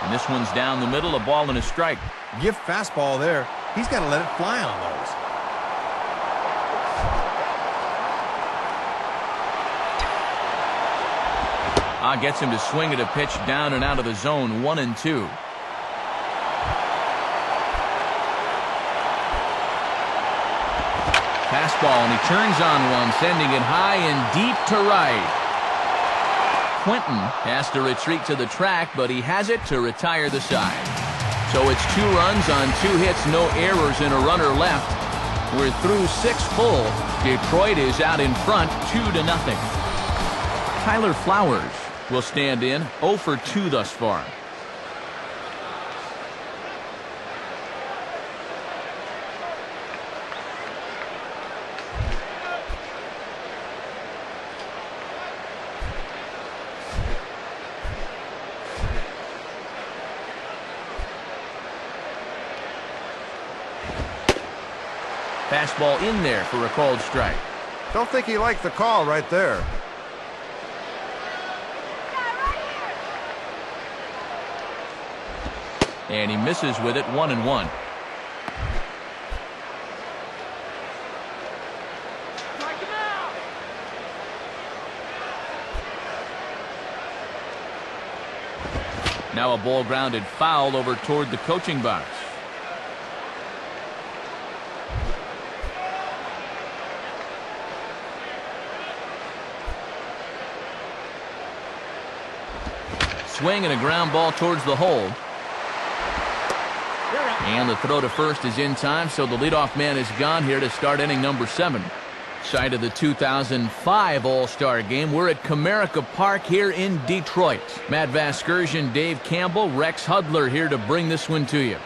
And this one's down the middle, a ball and a strike. Give fastball there. He's got to let it fly on those. Gets him to swing at a pitch down and out of the zone, 1-2. Fastball, and he turns on one, sending it high and deep to right. Quinton has to retreat to the track, but he has it to retire the side. So it's 2 runs on 2 hits, no errors, and a runner left. We're through 6 full. Detroit is out in front, 2-0. Tyler Flowers will stand in, 0 for 2 thus far. Fastball in there for a called strike. Don't think he liked the call right there. And he misses with it, 1-1. Now a ball grounded foul over toward the coaching box. Swing and a ground ball towards the hole. And the throw to first is in time, so the leadoff man is gone here to start inning number 7. Site of the 2005 All-Star Game. We're at Comerica Park here in Detroit. Matt Vasgersian, Dave Campbell, Rex Hudler here to bring this one to you.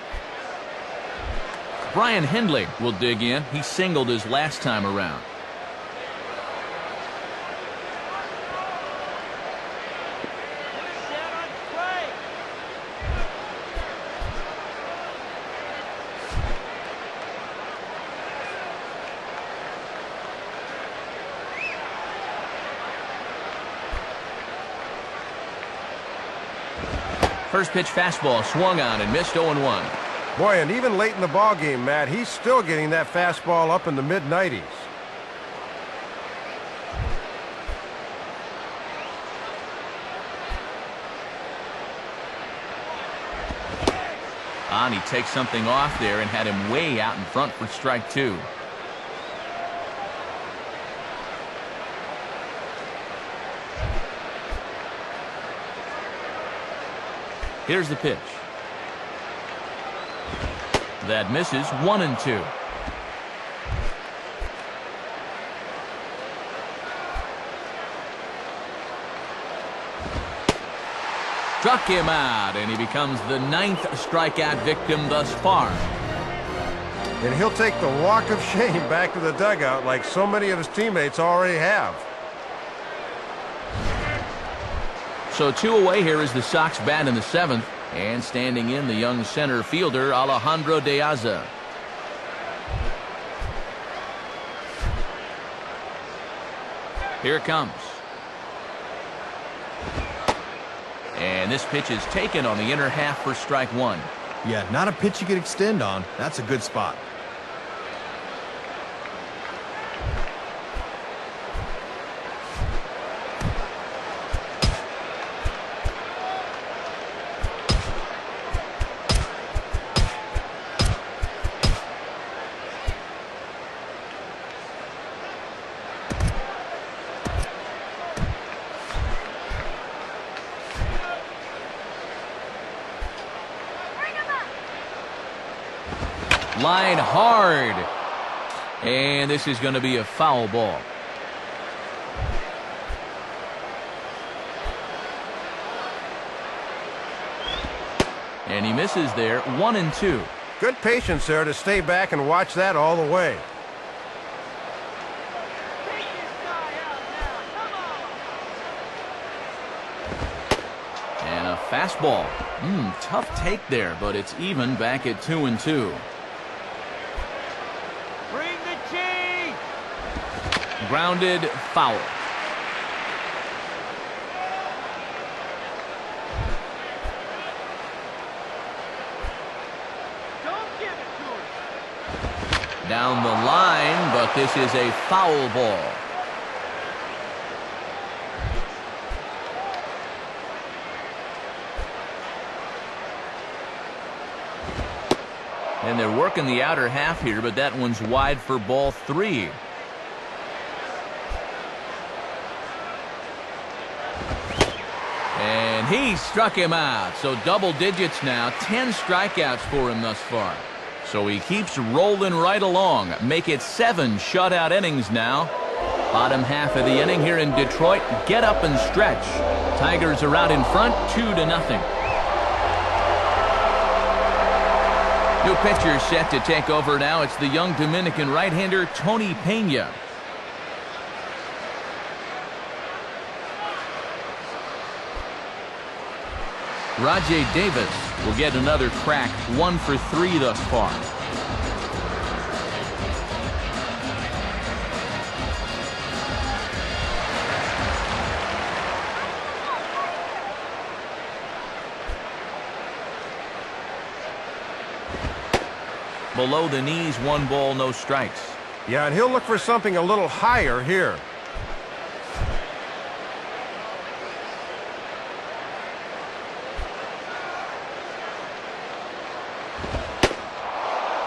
Brian Hindley will dig in. He singled his last time around. First pitch fastball swung on and missed, 0-1. Boy, and even late in the ball game, Matt, he's still getting that fastball up in the mid-90s. On, he takes something off there and had him way out in front for strike 2. Here's the pitch. That misses, 1-2. Struck him out, and he becomes the 9th strikeout victim thus far. And he'll take the walk of shame back to the dugout like so many of his teammates already have. So 2 away. Here is the Sox bat in the 7th. And standing in, the young center fielder, Alejandro De Aza. Here it comes. And this pitch is taken on the inner half for strike 1. Yeah, not a pitch you could extend on. That's a good spot. Line hard. And this is going to be a foul ball. And he misses there, 1-2. Good patience there to stay back and watch that all the way. And a fastball. Tough take there, but it's even back at 2-2. Bring the cheese! Grounded, foul. Down the line, but this is a foul ball. And they're working the outer half here, but that one's wide for ball 3. And he struck him out. So double digits now, 10 strikeouts for him thus far. So he keeps rolling right along. Make it 7 shutout innings now. Bottom half of the inning here in Detroit. Get up and stretch. Tigers are out in front, 2-0. New pitcher set to take over now. It's the young Dominican right-hander Tony Pena. Rajay Davis will get another crack, 1 for 3 thus far. Below the knees, 1 ball, no strikes. Yeah, and he'll look for something a little higher here.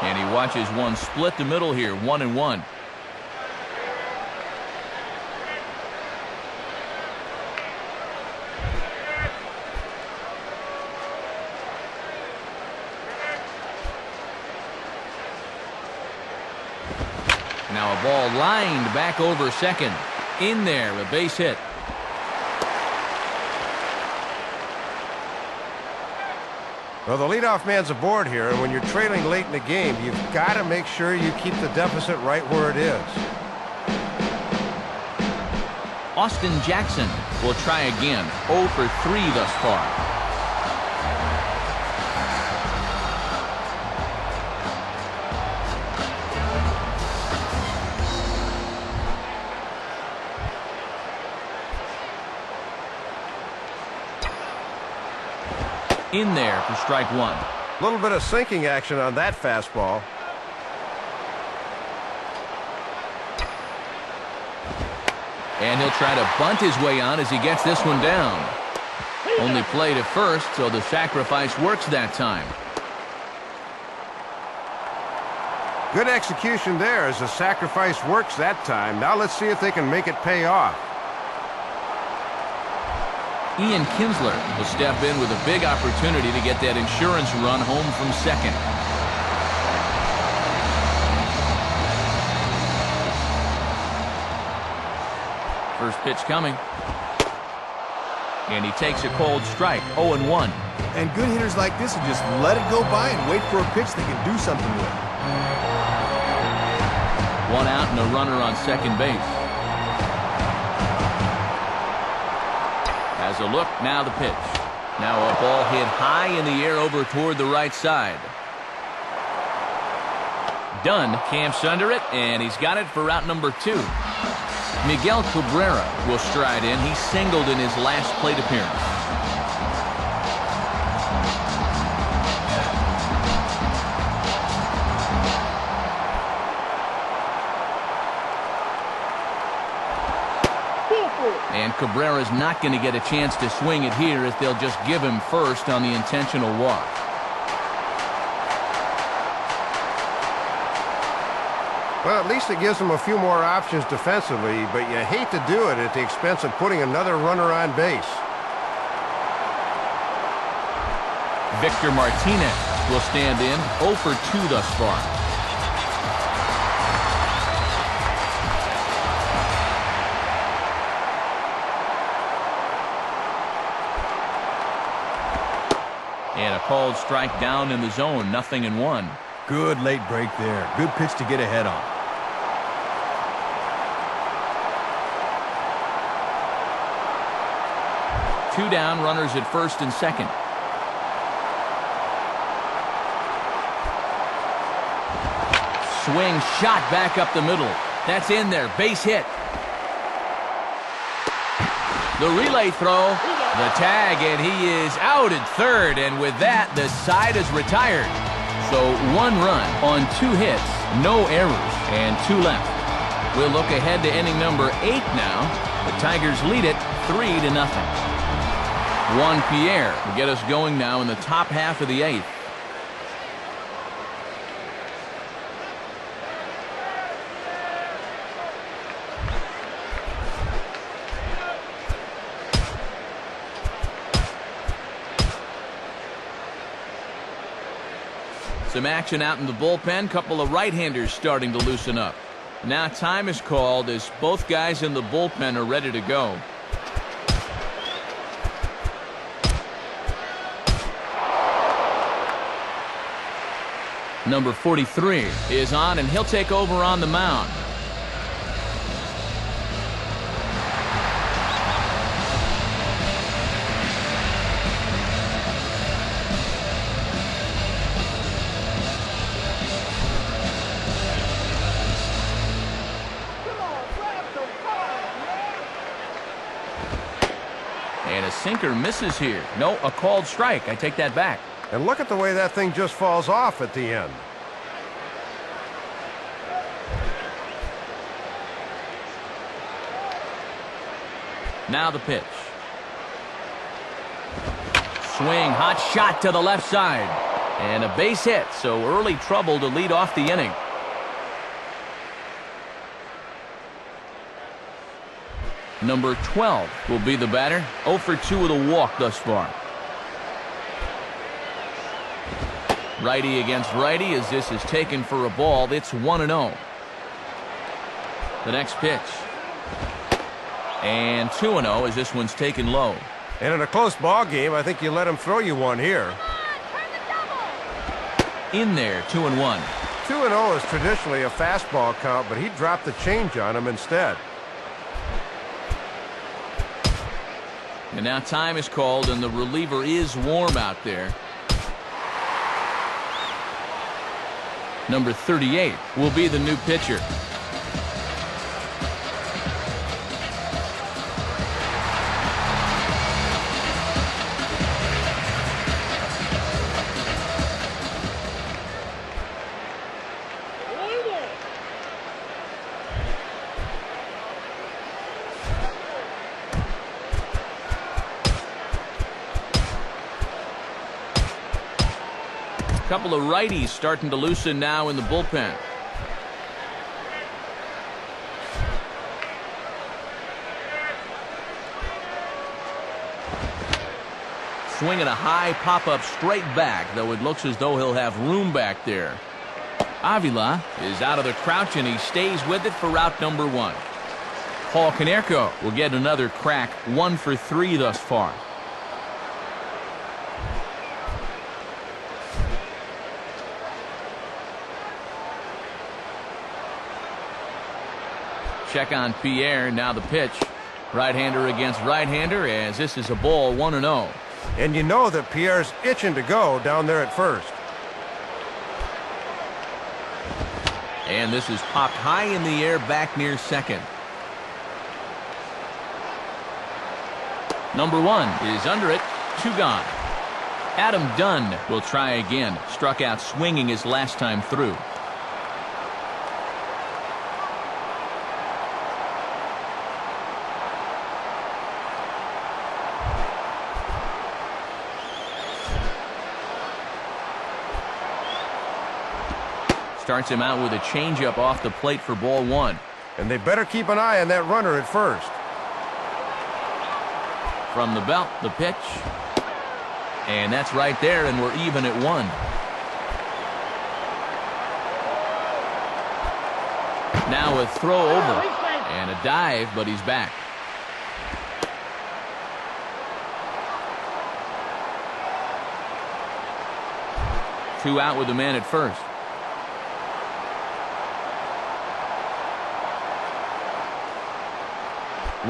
And he watches one split the middle here, 1-1. Now a ball lined back over second. In there, a base hit. Well, the leadoff man's aboard here, and when you're trailing late in the game, you've got to make sure you keep the deficit right where it is. Austin Jackson will try again. 0 for 3 thus far. In there for strike 1. A little bit of sinking action on that fastball. And he'll try to bunt his way on as he gets this one down. Only play to first, so the sacrifice works that time. Good execution there as the sacrifice works that time. Now let's see if they can make it pay off. Ian Kinsler will step in with a big opportunity to get that insurance run home from second. First pitch coming. And he takes a cold strike, 0-1. And good hitters like this will just let it go by and wait for a pitch they can do something with. 1 out and a runner on second base. Has a look, now the pitch. Now a ball hit high in the air over toward the right side. Dunn camps under it, and he's got it for out number 2. Miguel Cabrera will stride in. He singled in his last plate appearance. And Cabrera's not going to get a chance to swing it here as they'll just give him first on the intentional walk. Well, at least it gives them a few more options defensively, but you hate to do it at the expense of putting another runner on base. Victor Martinez will stand in, 0 for 2 thus far. And a called strike down in the zone, 0-1. Good late break there. Good pitch to get ahead on. Two down, runners at first and second. Swing, shot back up the middle. That's in there, base hit. The relay throw, the tag, and he is out at third. And with that, the side is retired. So 1 run on 2 hits, no errors, and 2 left. We'll look ahead to inning number 8 now. The Tigers lead it 3-0. Juan Pierre will get us going now in the top half of the 8th. Some action out in the bullpen. Couple of right-handers starting to loosen up. Now time is called as both guys in the bullpen are ready to go. Number 43 is on, and he'll take over on the mound. And a sinker misses here. No, a called strike. I take that back. And look at the way that thing just falls off at the end. Now the pitch. Swing, hot shot to the left side. And a base hit, so early trouble to lead off the inning. Number 12 will be the batter. 0 for 2 with a walk thus far. Righty against righty as this is taken for a ball. It's 1-0. The next pitch. And 2-0 as this one's taken low. And in a close ball game, I think you let him throw you one here. In there, 2-1. 2-0 is traditionally a fastball count, but he dropped the change on him instead. And now time is called, and the reliever is warm out there. Number 38 will be the new pitcher. Couple of righties starting to loosen now in the bullpen. Swinging a high pop-up straight back, though it looks as though he'll have room back there. Avila is out of the crouch, and he stays with it for route number 1. Paul Konerko will get another crack, 1 for 3 thus far. Check on Pierre. Now the pitch. Right-hander against right-hander as this is a ball, 1-0. And you know that Pierre's itching to go down there at first. And this is popped high in the air back near second. Number 1 is under it. 2 gone. Adam Dunn will try again. Struck out swinging his last time through. Starts him out with a changeup off the plate for ball 1. And they better keep an eye on that runner at first. From the belt, the pitch. And that's right there, and we're even at 1. Now a throw over and a dive, but he's back. 2 out with the man at first.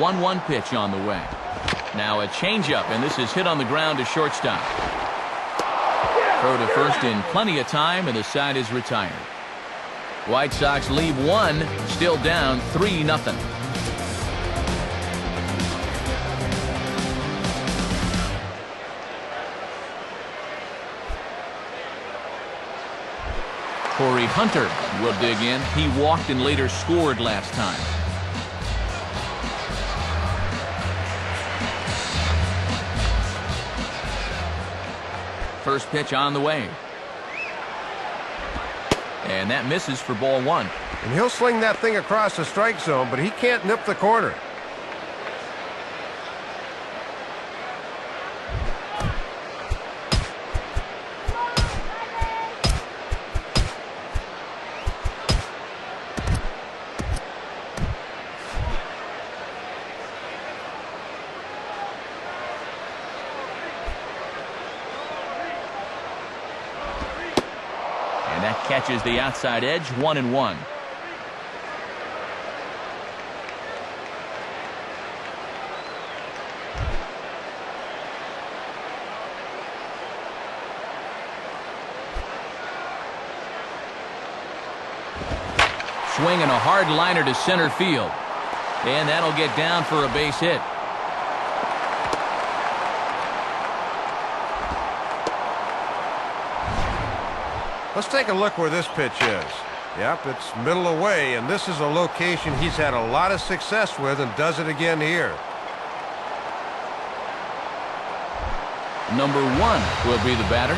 One pitch on the way. Now a changeup, and this is hit on the ground to shortstop. Throw to first in plenty of time, and the side is retired. White Sox lead 1, still down 3-0. Corey Hunter will dig in. He walked and later scored last time. First pitch on the way. And that misses for ball 1. And he'll sling that thing across the strike zone, but he can't nip the corner. That catches the outside edge, 1-1. Swinging a hard liner to center field. And that'll get down for a base hit. Let's take a look where this pitch is. Yep, it's middle away, and this is a location he's had a lot of success with and does it again here. Number 1 will be the batter.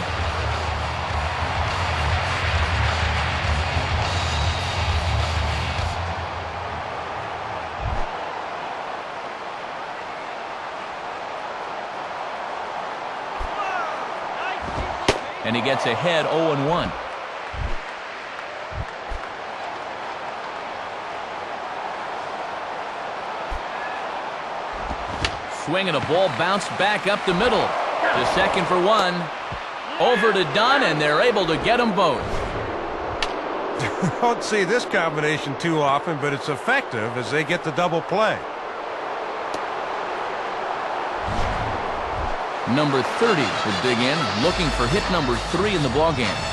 And he gets ahead 0-1. Swinging a ball bounced back up the middle. To second for 1. Over to Dunn, and they're able to get them both. Don't see this combination too often, but it's effective as they get the double play. Number 30 will dig in, looking for hit number 3 in the ballgame.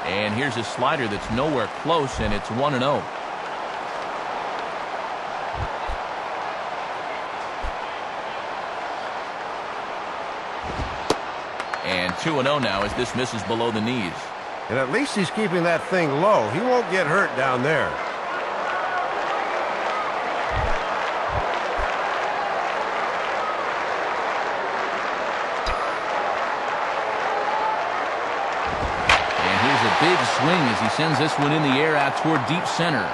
And here's a slider that's nowhere close, and it's 1-0. And 2-0 now as this misses below the knees. And at least he's keeping that thing low. He won't get hurt down there. Big swing as he sends this one in the air out toward deep center.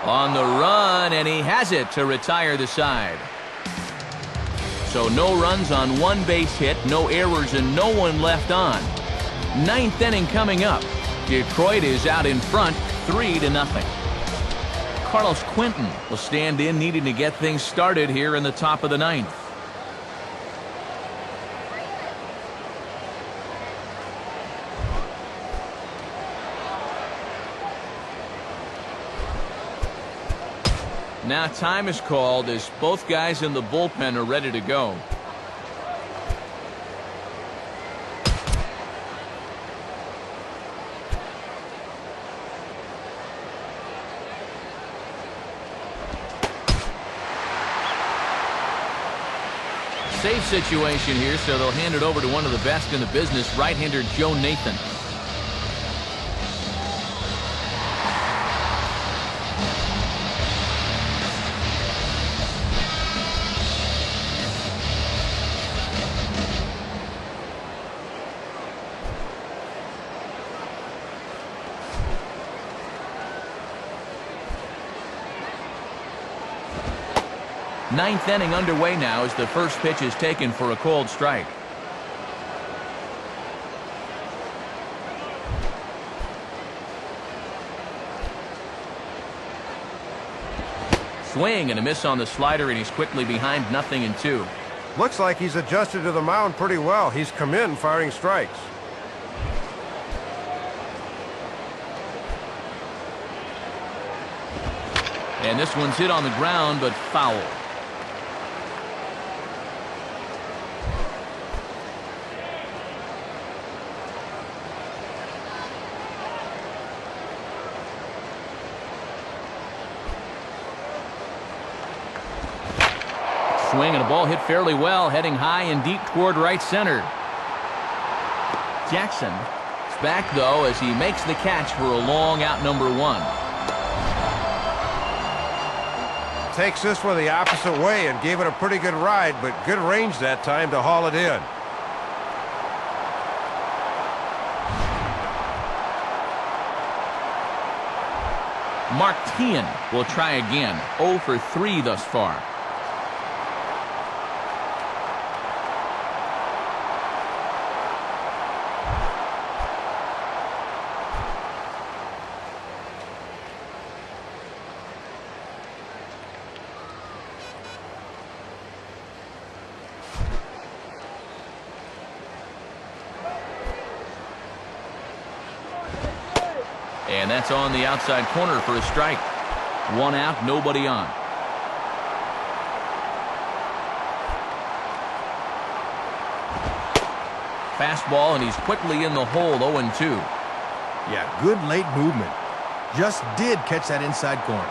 On the run, and he has it to retire the side. So no runs on 1 base hit, no errors, and no one left on. 9th inning coming up. Detroit is out in front, 3-0. Carlos Quentin will stand in, needing to get things started here in the top of the 9th. Now time is called as both guys in the bullpen are ready to go. Safe situation here, so they'll hand it over to one of the best in the business, right-hander Joe Nathan. Ninth inning underway now as the first pitch is taken for a called strike. swing and a miss on the slider, and he's quickly behind 0-2. Looks like he's adjusted to the mound pretty well. He's come in firing strikes. And this one's hit on the ground, but foul. Swing and a ball hit fairly well, heading high and deep toward right center. Jackson is back, though, as he makes the catch for a long out number 1. Takes this one the opposite way and gave it a pretty good ride, but good range that time to haul it in. Martian will try again. 0 for 3 thus far. And that's on the outside corner for a strike. 1 out, nobody on. Fastball, and he's quickly in the hole, 0-2. Yeah, good late movement. Just did catch that inside corner.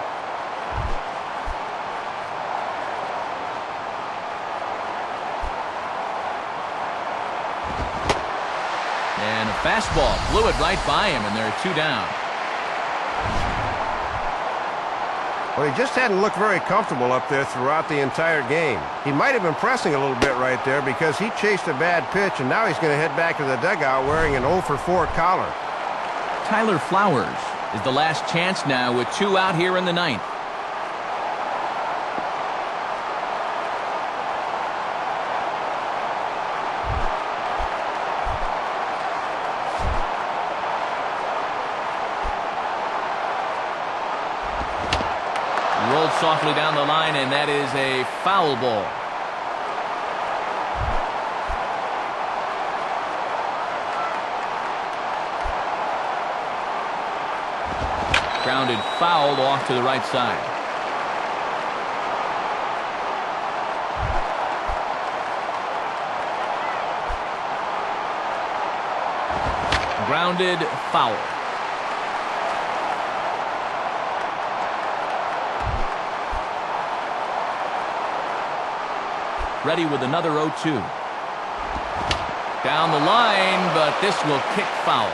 And a fastball blew it right by him, and there are 2 down. Well, he just hadn't looked very comfortable up there throughout the entire game. He might have been pressing a little bit right there because he chased a bad pitch, and now he's going to head back to the dugout wearing an 0 for 4 collar. Tyler Flowers is the last chance now with 2 out here in the 9th. Rolled softly down the line, and that is a foul ball. Grounded foul off to the right side. Grounded foul. Ready with another 0-2. Down the line, but this will kick foul.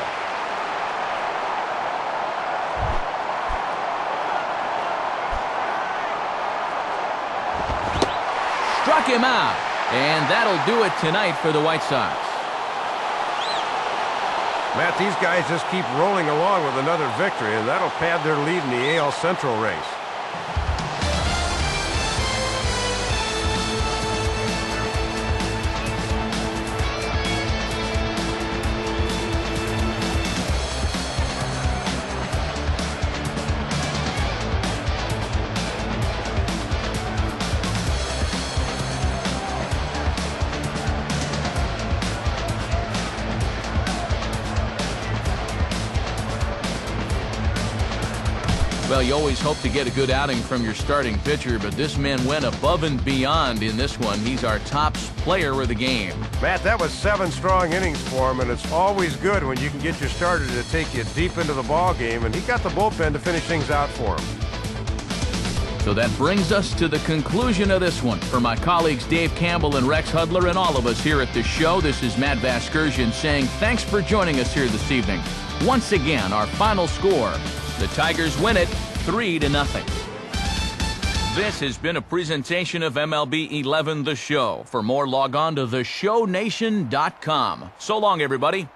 Struck him out, and that'll do it tonight for the White Sox. Matt, these guys just keep rolling along with another victory, and that'll pad their lead in the AL Central race. Well, you always hope to get a good outing from your starting pitcher, but this man went above and beyond in this one. He's our top player of the game. Matt, that was 7 strong innings for him, and it's always good when you can get your starter to take you deep into the ball game, and he got the bullpen to finish things out for him. So that brings us to the conclusion of this one. For my colleagues Dave Campbell and Rex Hudler and all of us here at the show, this is Matt Vasgersian saying thanks for joining us here this evening. Once again, our final score, the Tigers win it 3-0. This has been a presentation of MLB 11 The Show. For more, log on to theshownation.com. So long, everybody.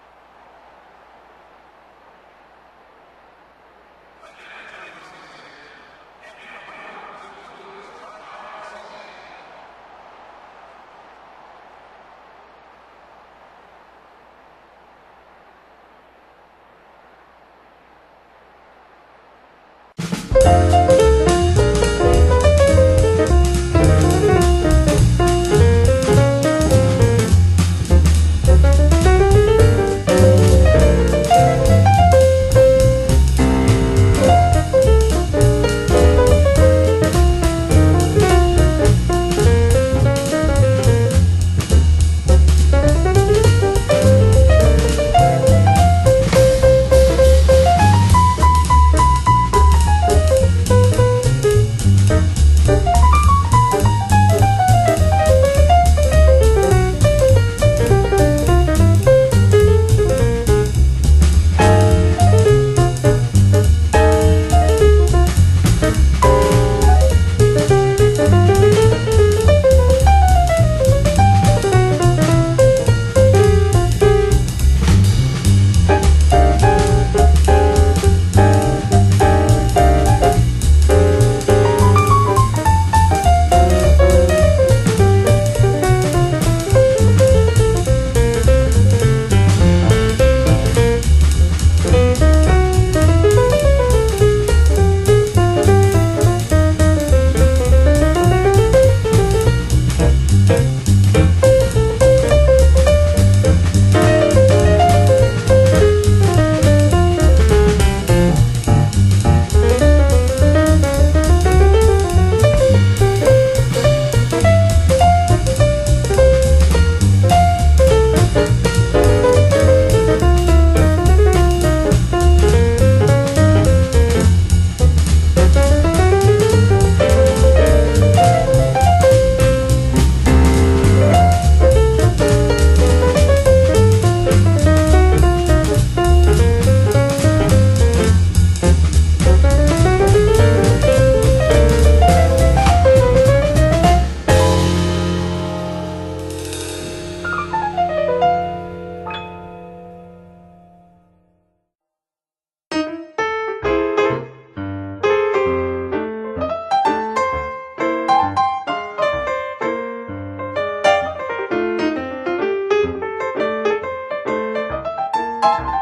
out.